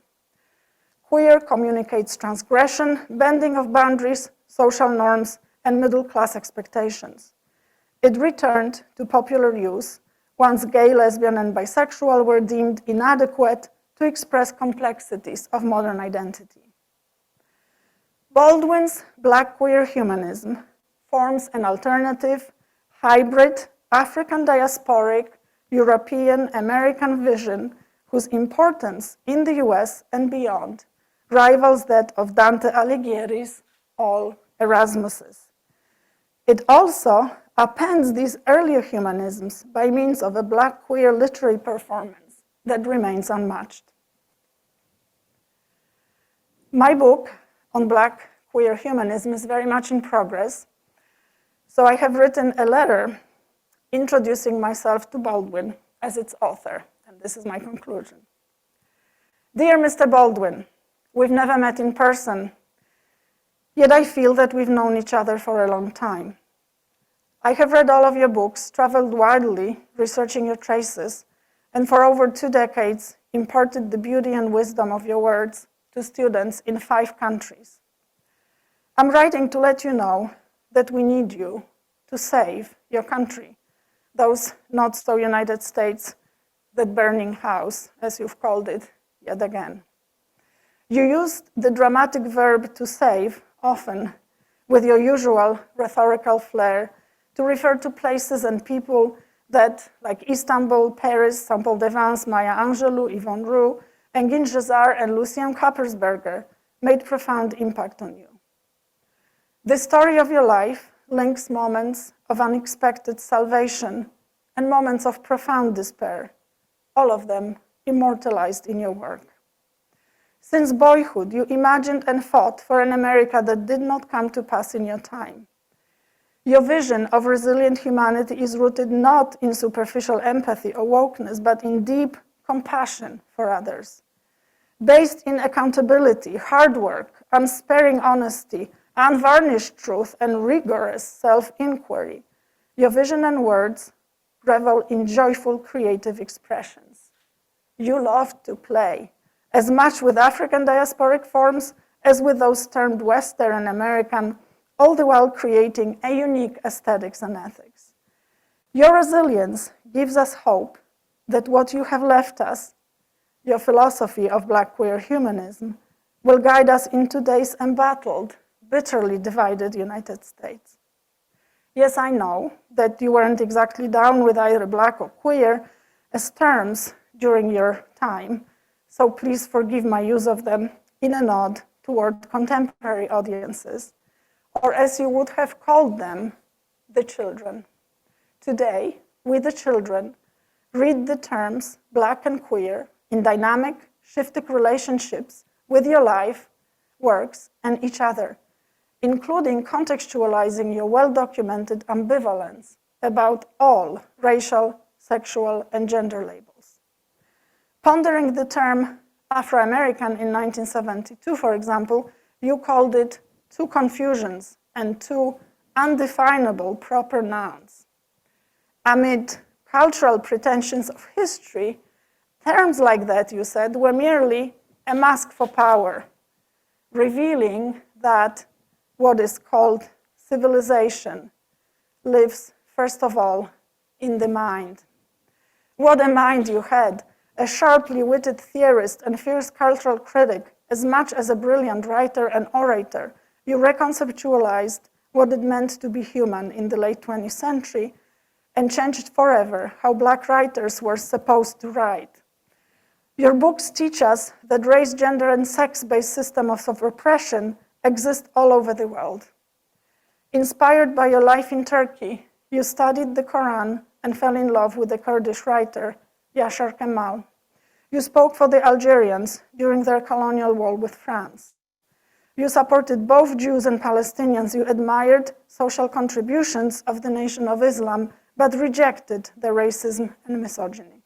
Queer communicates transgression, bending of boundaries, social norms, and middle-class expectations. It returned to popular use once gay, lesbian, and bisexual were deemed inadequate to express complexities of modern identity. Baldwin's Black queer humanism forms an alternative, hybrid, African diasporic, European American vision whose importance in the US and beyond rivals that of Dante Alighieri's all Erasmuses. It also appends these earlier humanisms by means of a Black queer literary performance that remains unmatched. My book on Black queer humanism is very much in progress, so I have written a letter introducing myself to Baldwin as its author, and this is my conclusion. Dear Mr. Baldwin, we've never met in person, yet I feel that we've known each other for a long time. I have read all of your books, traveled widely, researching your traces, and for over 2 decades, imparted the beauty and wisdom of your words to students in 5 countries. I'm writing to let you know that we need you to save your country, those not so United States, that burning house, as you've called it yet again. You used the dramatic verb to save often with your usual rhetorical flair to refer to places and people that, like Istanbul, Paris, Saint-Paul-de-Vence, Maya Angelou, Yvonne Roux, Engin Cesar, and Lucien Kappersberger, made profound impact on you. The story of your life links moments of unexpected salvation and moments of profound despair, all of them immortalized in your work. Since boyhood, you imagined and fought for an America that did not come to pass in your time. Your vision of resilient humanity is rooted not in superficial empathy or wokeness, but in deep compassion for others. Based in accountability, hard work, unsparing honesty, unvarnished truth, and rigorous self-inquiry, your vision and words revel in joyful creative expressions. You love to play, as much with African diasporic forms as with those termed Western American, all the while creating a unique aesthetics and ethics. Your resilience gives us hope that what you have left us, your philosophy of Black queer humanism, will guide us in today's embattled, bitterly divided United States. Yes, I know that you weren't exactly down with either Black or queer as terms during your time, so please forgive my use of them in a nod toward contemporary audiences, or as you would have called them, the children. Today, we the children read the terms Black and queer in dynamic, shifting relationships with your life, works, and each other, including contextualizing your well-documented ambivalence about all racial, sexual, and gender labels. Pondering the term Afro-American in 1972, for example, you called it two confusions and two undefinable proper nouns. Amid cultural pretensions of history, terms like that, you said, were merely a mask for power, revealing that what is called civilization lives, first of all, in the mind. What a mind you had, a sharply witted theorist and fierce cultural critic, as much as a brilliant writer and orator. You reconceptualized what it meant to be human in the late 20th century and changed forever how Black writers were supposed to write. Your books teach us that race, gender, and sex-based systems of oppression exist all over the world. Inspired by your life in Turkey, you studied the Quran and fell in love with the Kurdish writer Yashar Kemal. You spoke for the Algerians during their colonial war with France. You supported both Jews and Palestinians. You admired social contributions of the Nation of Islam, but rejected their racism and misogyny.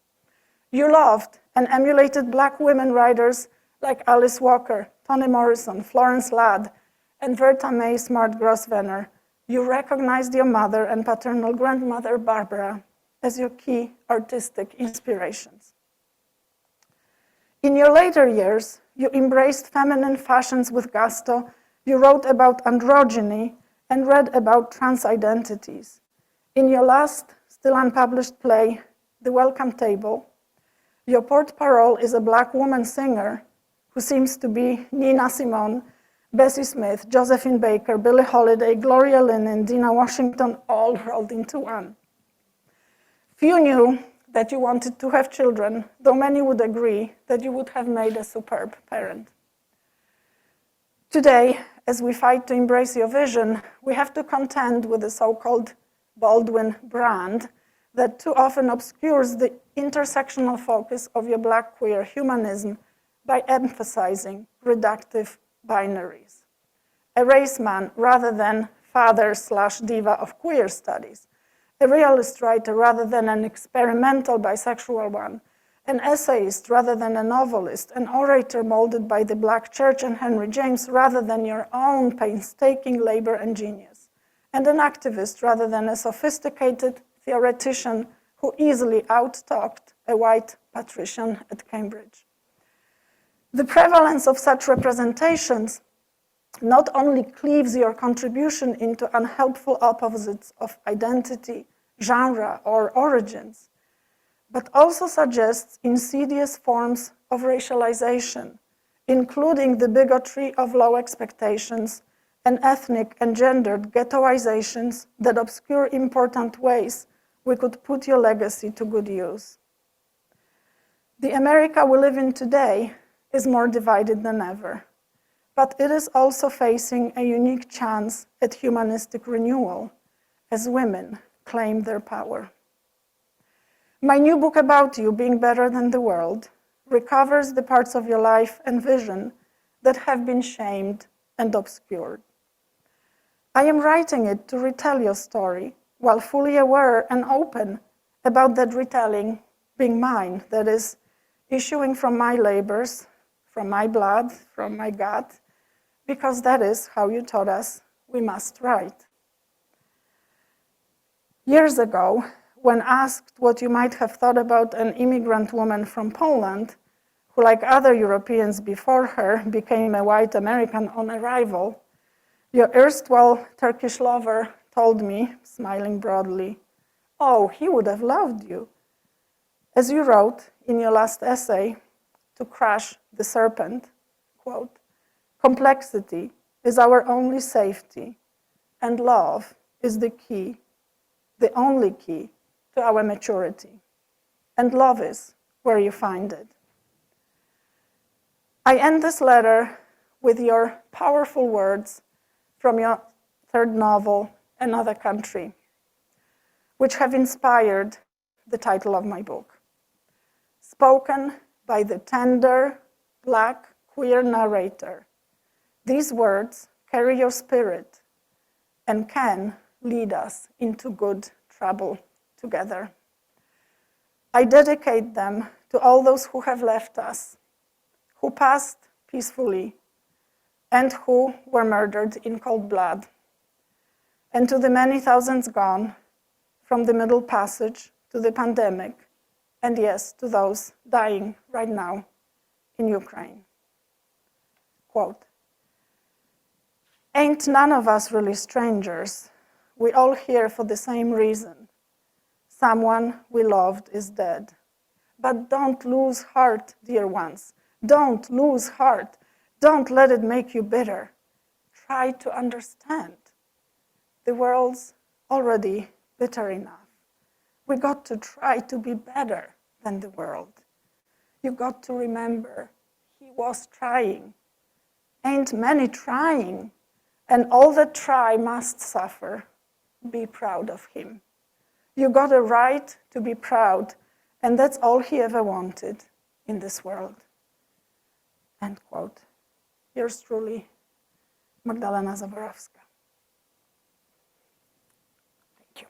You loved and emulated Black women writers like Alice Walker, Toni Morrison, Florence Ladd, and Verta Mae Smart Grosvenor. You recognized your mother and paternal grandmother, Barbara, as your key artistic inspirations. In your later years, you embraced feminine fashions with gusto. You wrote about androgyny and read about trans identities. In your last, still unpublished play, The Welcome Table, your porte-parole is a Black woman singer who seems to be Nina Simone, Bessie Smith, Josephine Baker, Billie Holiday, Gloria Lynn, and Dina Washington all rolled into one. Few knew that you wanted to have children, though many would agree that you would have made a superb parent. Today, as we fight to embrace your vision, we have to contend with the so-called Baldwin brand that too often obscures the intersectional focus of your Black queer humanism by emphasizing reductive binaries. A race man rather than father/diva of queer studies, a realist writer rather than an experimental bisexual one, an essayist rather than a novelist, an orator molded by the Black church and Henry James rather than your own painstaking labor and genius, and an activist rather than a sophisticated theoretician who easily out-talked a white patrician at Cambridge. The prevalence of such representations not only cleaves your contribution into unhelpful opposites of identity, genre, or origins, but also suggests insidious forms of racialization, including the bigotry of low expectations and ethnic and gendered ghettoizations that obscure important ways we could put your legacy to good use. The America we live in today is more divided than ever, but it is also facing a unique chance at humanistic renewal as women claim their power. My new book about you, Being Better Than the World, recovers the parts of your life and vision that have been shamed and obscured. I am writing it to retell your story while fully aware and open about that retelling being mine, that is, issuing from my labors, from my blood, from my gut, because that is how you taught us we must write. Years ago, when asked what you might have thought about an immigrant woman from Poland, who, like other Europeans before her, became a white American on arrival, your erstwhile Turkish lover told me, smiling broadly, "Oh, he would have loved you." As you wrote in your last essay, To Crush the Serpent, quote, "Complexity is our only safety, and love is the key, the only key to our maturity. And love is where you find it." I end this letter with your powerful words from your third novel, Another Country, which have inspired the title of my book. Spoken by the tender, Black, queer narrator, these words carry your spirit and can lead us into good trouble together. I dedicate them to all those who have left us, who passed peacefully, and who were murdered in cold blood, and to the many thousands gone from the Middle Passage to the pandemic, and yes, to those dying right now in Ukraine. Quote, "Ain't none of us really strangers. We all here for the same reason. Someone we loved is dead. But don't lose heart, dear ones. Don't lose heart. Don't let it make you bitter. Try to understand. The world's already bitter enough. We got to try to be better than the world. You got to remember he was trying. Ain't many trying, and all that try must suffer. Be proud of him. You got a right to be proud, and that's all he ever wanted in this world." End quote. Yours truly, Magdalena Zaborowska. Thank you.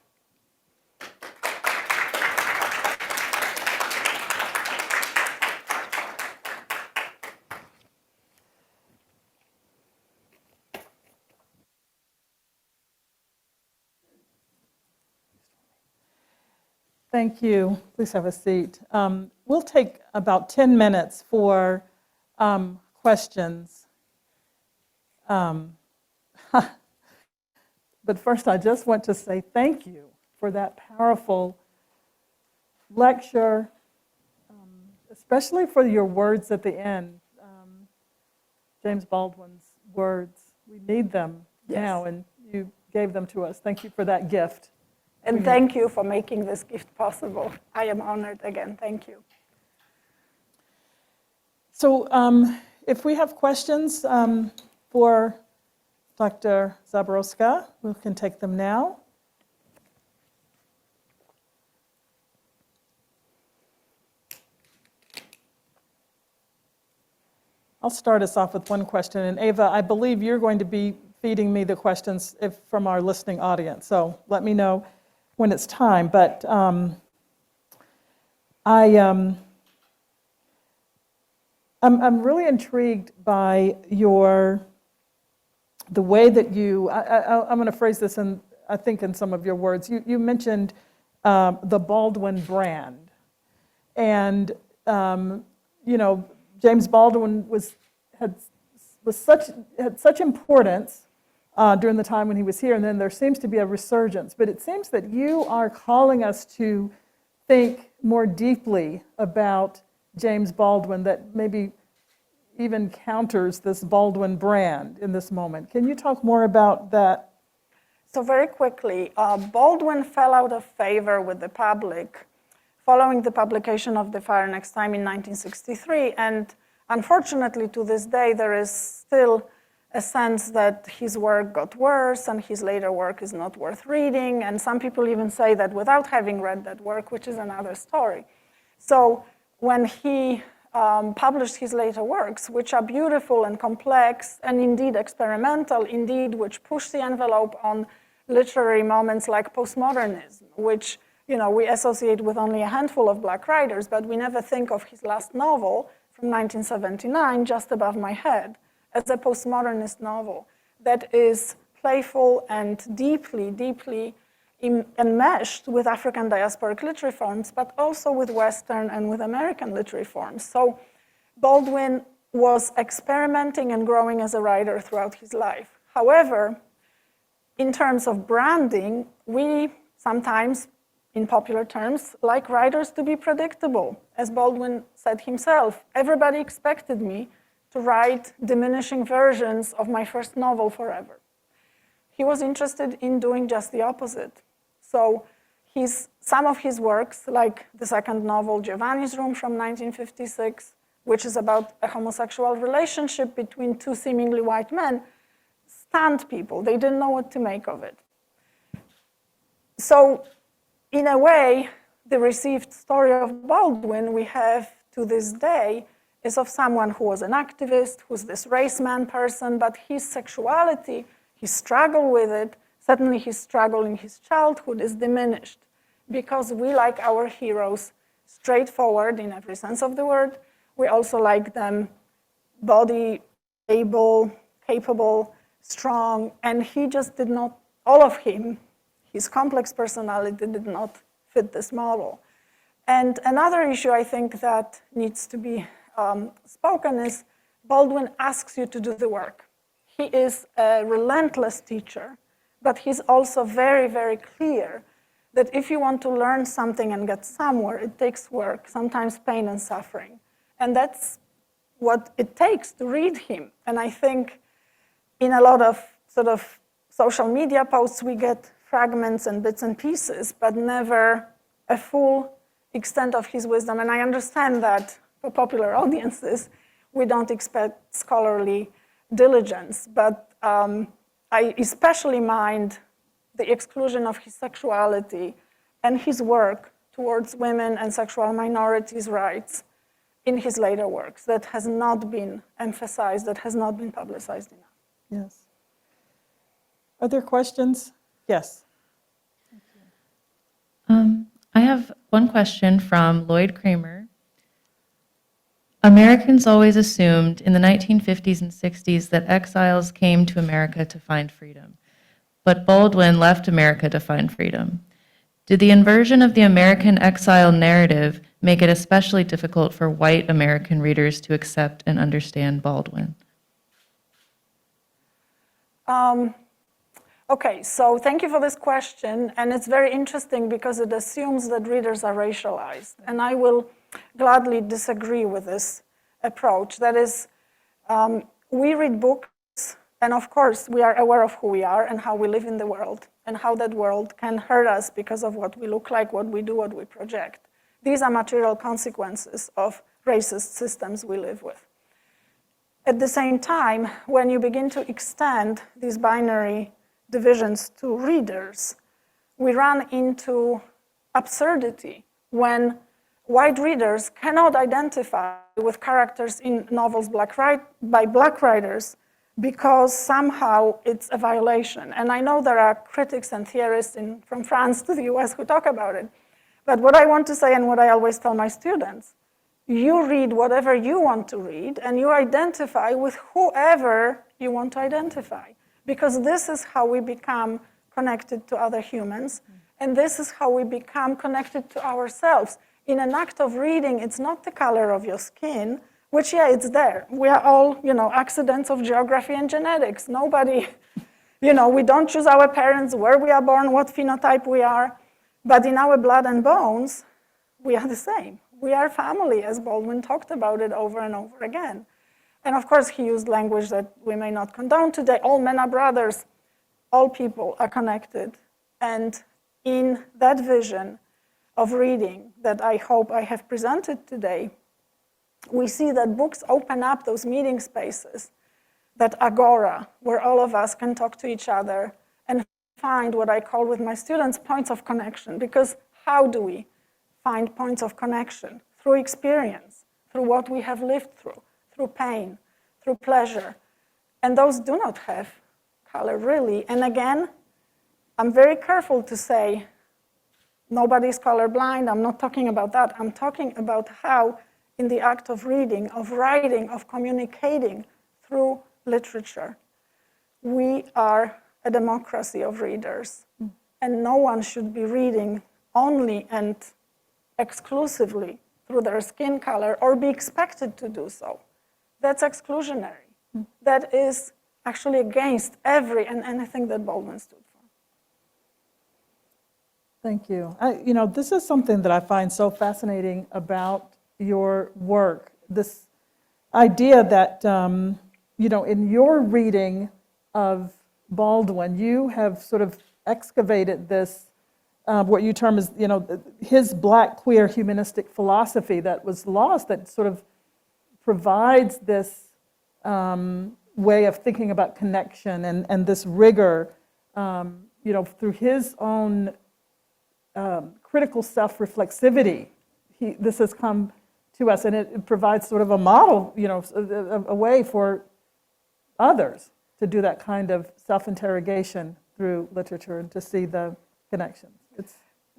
Thank you. Please have a seat. We'll take about 10 minutes for questions. But first, I just want to say thank you for that powerful lecture, especially for your words at the end. James Baldwin's words, we need them now, and you gave them to us. Thank you for that gift. And thank you for making this gift possible. I am honored again. Thank you. So if we have questions for Dr. Zaborowska, we can take them now. I'll start us off with one question. And Ava, I believe you're going to be feeding me the questions from our listening audience. So let me know when it's time. But I'm really intrigued by the way that I'm going to phrase this in, I think, in some of your words. You mentioned the Baldwin brand. And, James Baldwin had such importance during the time when he was here, and then there seems to be a resurgence. But it seems that you are calling us to think more deeply about James Baldwin that maybe even counters this Baldwin brand in this moment. Can you talk more about that? So very quickly, Baldwin fell out of favor with the public following the publication of The Fire Next Time in 1963. And unfortunately, to this day, there is still a sense that his work got worse and his later work is not worth reading. And some people even say that without having read that work, which is another story. So when he published his later works, which are beautiful and complex and indeed experimental, indeed which push the envelope on literary moments like postmodernism, which we associate with only a handful of Black writers, but we never think of his last novel from 1979, Just Above My Head, as a postmodernist novel that is playful and deeply, deeply enmeshed with African diasporic literary forms, but also with Western and with American literary forms. So Baldwin was experimenting and growing as a writer throughout his life. However, in terms of branding, we sometimes, in popular terms, like writers to be predictable. As Baldwin said himself, everybody expected me to write diminishing versions of my first novel forever. He was interested in doing just the opposite. So some of his works, like the second novel, Giovanni's Room from 1956, which is about a homosexual relationship between two seemingly white men, stunned people. They didn't know what to make of it. So in a way, the received story of Baldwin we have to this day is of someone who was an activist, who's this race man person, but his sexuality, his struggle with it, certainly his struggle in his childhood is diminished because we like our heroes straightforward in every sense of the word. We also like them body, able, capable, strong, and he just did not, all of him, his complex personality did not fit this model. And another issue I think that needs to be spoken is Baldwin asks you to do the work. He is a relentless teacher, but he's also very, very clear that if you want to learn something and get somewhere, it takes work, sometimes pain and suffering. And that's what it takes to read him. And I think in a lot of sort of social media posts, we get fragments and bits and pieces, but never a full extent of his wisdom. And I understand that for popular audiences, we don't expect scholarly diligence, but I especially mind the exclusion of his sexuality and his work towards women and sexual minorities' rights in his later works that has not been emphasized, that has not been publicized enough. Yes. Are there questions? Yes. I have one question from Lloyd Kramer. Americans always assumed in the 1950s and 60s that exiles came to America to find freedom, but Baldwin left America to find freedom. Did the inversion of the American exile narrative make it especially difficult for white American readers to accept and understand Baldwin? Okay, so thank you for this question, and it's very interesting because it assumes that readers are racialized, and I will gladly disagree with this approach. That is, we read books, and of course we are aware of who we are and how we live in the world, and how that world can hurt us because of what we look like, what we do, what we project. These are material consequences of racist systems we live with. At the same time, when you begin to extend these binary divisions to readers, we run into absurdity when white readers cannot identify with characters in novels by Black writers because somehow it's a violation. And I know there are critics and theorists from France to the US who talk about it. But what I want to say and what I always tell my students, you read whatever you want to read and you identify with whoever you want to identify. Because this is how we become connected to other humans, and this is how we become connected to ourselves. In an act of reading, it's not the color of your skin, which, yeah, it's there. We are all, accidents of geography and genetics. Nobody, we don't choose our parents, where we are born, what phenotype we are, but in our blood and bones, we are the same. We are family, as Baldwin talked about it over and over again. And of course, he used language that we may not condone today. All men are brothers. All people are connected. And in that vision of reading that I hope I have presented today, we see that books open up those meeting spaces, that agora, where all of us can talk to each other and find what I call with my students points of connection. Because how do we find points of connection? Through experience. through what we have lived through pain, through pleasure. And those do not have color, really. And again, I'm very careful to say nobody's colorblind. I'm not talking about that. I'm talking about how, in the act of reading, of writing, of communicating through literature, we are a democracy of readers. And no one should be reading only and exclusively through their skin color or be expected to do so. That's exclusionary. That is actually against every and anything that Baldwin stood for. Thank you. This is something that I find so fascinating about your work. This idea that, in your reading of Baldwin, you have sort of excavated this, what you term as, his Black queer humanistic philosophy that was lost, that sort of provides this way of thinking about connection and this rigor, through his own critical self-reflexivity. This has come to us, and it provides sort of a model, a way for others to do that kind of self-interrogation through literature and to see the connections.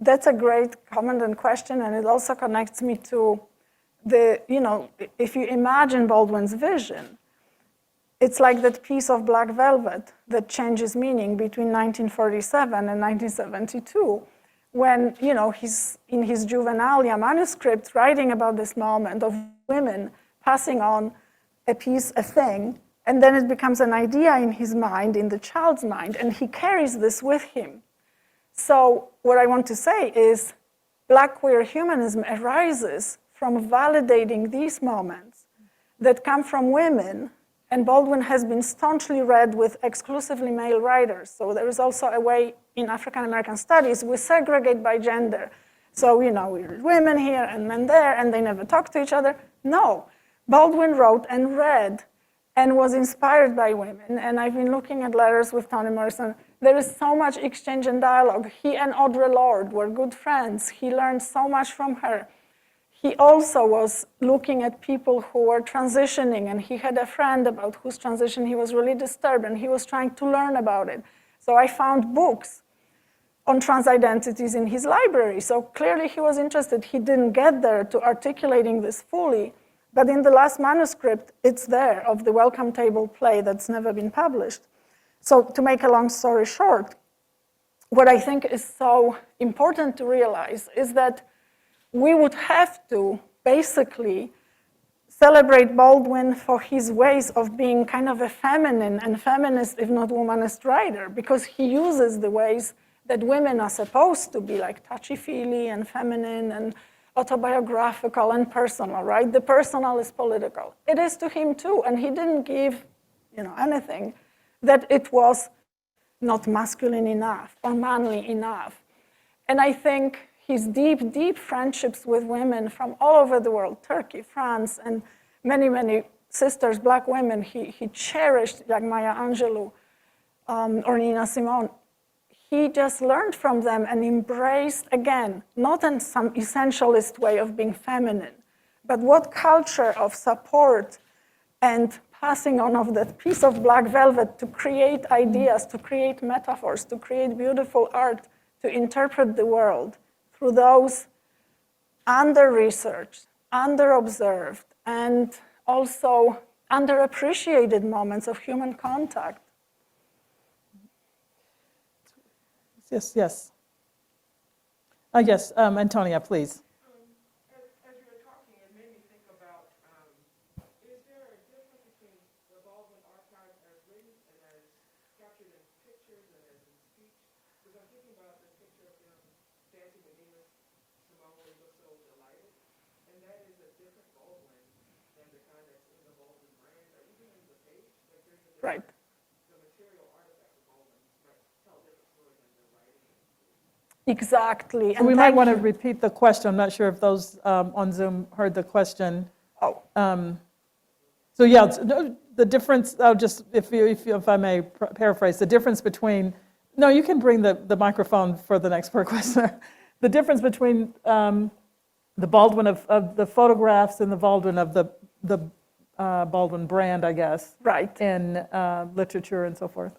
That's a great comment and question, and it also connects me to if you imagine Baldwin's vision, it's like that piece of black velvet that changes meaning between 1947 and 1972, when, he's in his Juvenilia manuscript writing about this moment of women passing on a thing, and then it becomes an idea in his mind, in the child's mind, and he carries this with him. So what I want to say is Black queer humanism arises from validating these moments that come from women, and Baldwin has been staunchly read with exclusively male writers. So there is also a way in African American studies we segregate by gender. So, we're women here and men there, and they never talk to each other. No, Baldwin wrote and read and was inspired by women. And I've been looking at letters with Toni Morrison. There is so much exchange and dialogue. He and Audre Lorde were good friends. He learned so much from her. He also was looking at people who were transitioning, and he had a friend about whose transition he was really disturbed, and he was trying to learn about it. So I found books on trans identities in his library. So clearly he was interested. He didn't get there to articulating this fully, but in the last manuscript, it's there, of the Welcome Table play that's never been published. So to make a long story short, what I think is so important to realize is that we would have to basically celebrate Baldwin for his ways of being kind of a feminine and feminist, if not womanist writer, because he uses the ways that women are supposed to be, like touchy-feely and feminine and autobiographical and personal, right? The personal is political. It is to him too, and he didn't give, anything that it was not masculine enough or manly enough. And I think his deep, deep friendships with women from all over the world, Turkey, France, and many, many sisters, Black women, he cherished, like Maya Angelou or Nina Simone. He just learned from them and embraced, again, not in some essentialist way of being feminine, but what culture of support and passing on of that piece of black velvet to create ideas, to create metaphors, to create beautiful art, to interpret the world through those under-researched, under-observed, and also underappreciated moments of human contact. Yes. Yes, Antonia, please. As you were talking, it made me think about, is there a difference between the Baldwin archive as written and as captured in pictures and as in speech? Because I'm thinking about the picture of him dancing with Nina Simone when he looked so delighted, and that is a different Baldwin than the kind that's in the Baldwin brand or even in the page. Like there's a Right. the material artifacts of Baldwin might tell a different story than the writing. Exactly. So we might want to repeat the question. I'm not sure if those on Zoom heard the question. Oh, So yeah, the difference, if I may paraphrase, the difference between, no, you can bring the microphone for the next questioner. The difference between the Baldwin of the photographs and the Baldwin of the Baldwin brand, I guess, Right. in literature and so forth.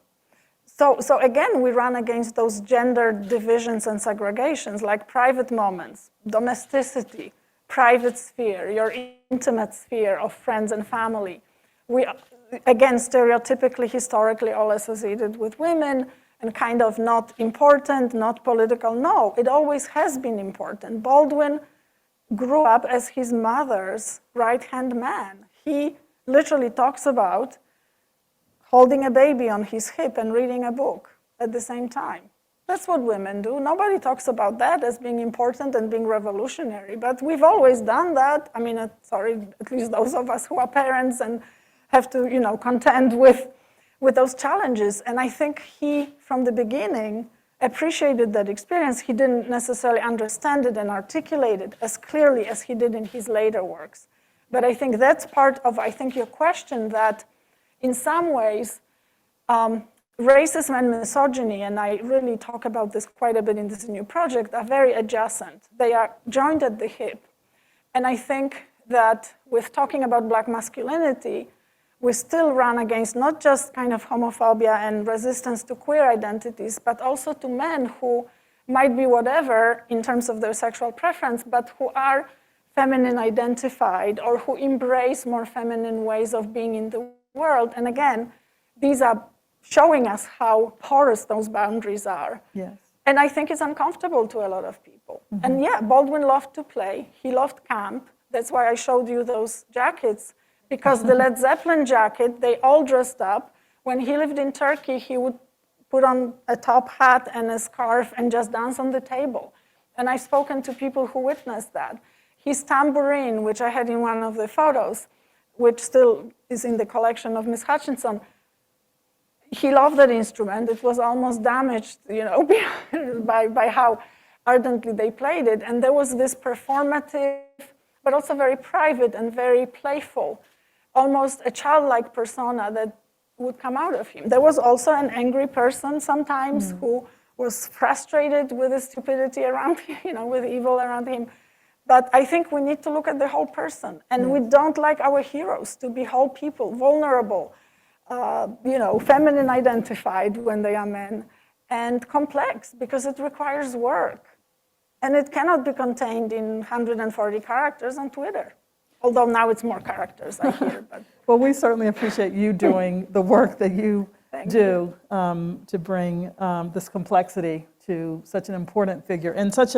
So again, we run against those gender divisions and segregations, like private moments, domesticity, private sphere, your intimate sphere of friends and family. We, again, stereotypically, historically, all associated with women and kind of not important, not political. No, it always has been important. Baldwin grew up as his mother's right-hand man. He literally talks about holding a baby on his hip and reading a book at the same time. That's what women do. Nobody talks about that as being important and being revolutionary, but we've always done that. I mean, at least those of us who are parents and have to, contend with those challenges. And I think he, from the beginning, appreciated that experience. He didn't necessarily understand it and articulate it as clearly as he did in his later works. But I think that's part of, your question, that in some ways, racism and misogyny, and I really talk about this quite a bit in this new project, are very adjacent. They are joined at the hip. And I think that with talking about Black masculinity, we still run against not just kind of homophobia and resistance to queer identities, but also to men who might be whatever in terms of their sexual preference, but who are feminine identified or who embrace more feminine ways of being in the world. And again, these are showing us how porous those boundaries are. Yes. And I think it's uncomfortable to a lot of people. Mm-hmm. And yeah, Baldwin loved to play. He loved camp. That's why I showed you those jackets, because the Led Zeppelin jacket, they all dressed up. When he lived in Turkey, he would put on a top hat and a scarf and just dance on the table. And I've spoken to people who witnessed that. His tambourine, which I had in one of the photos, which still is in the collection of Miss Hutchinson, he loved that instrument. It was almost damaged, by how ardently they played it. And there was this performative, but also very private and very playful, almost a childlike persona that would come out of him. There was also an angry person sometimes who was frustrated with the stupidity around him, with evil around him. But I think we need to look at the whole person. And we don't like our heroes to be whole people, vulnerable, feminine identified when they are men, and complex because it requires work. And it cannot be contained in 140 characters on Twitter. Although now it's more characters, I hear. But. Well, we certainly appreciate you doing the work that you do to bring this complexity to such an important figure, and such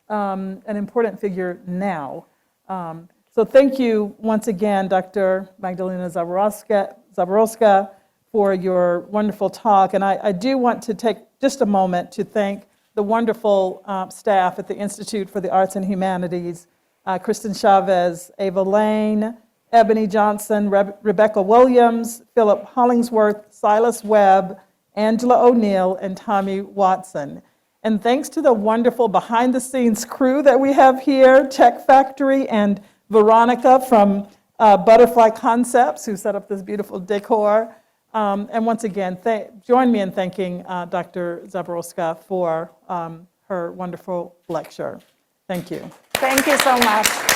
an important figure now. So thank you once again, Dr. Magdalena Zaborowska, for your wonderful talk. And I do want to take just a moment to thank the wonderful staff at the Institute for the Arts and Humanities, Kristen Chavez, Ava Lane, Ebony Johnson, Rebecca Williams, Philip Hollingsworth, Silas Webb, Angela O'Neill, and Tommy Watson. And thanks to the wonderful behind-the-scenes crew that we have here, Tech Factory and Veronica from Butterfly Concepts, who set up this beautiful decor. And once again, join me in thanking Dr. Zaborowska for her wonderful lecture. Thank you. Thank you so much.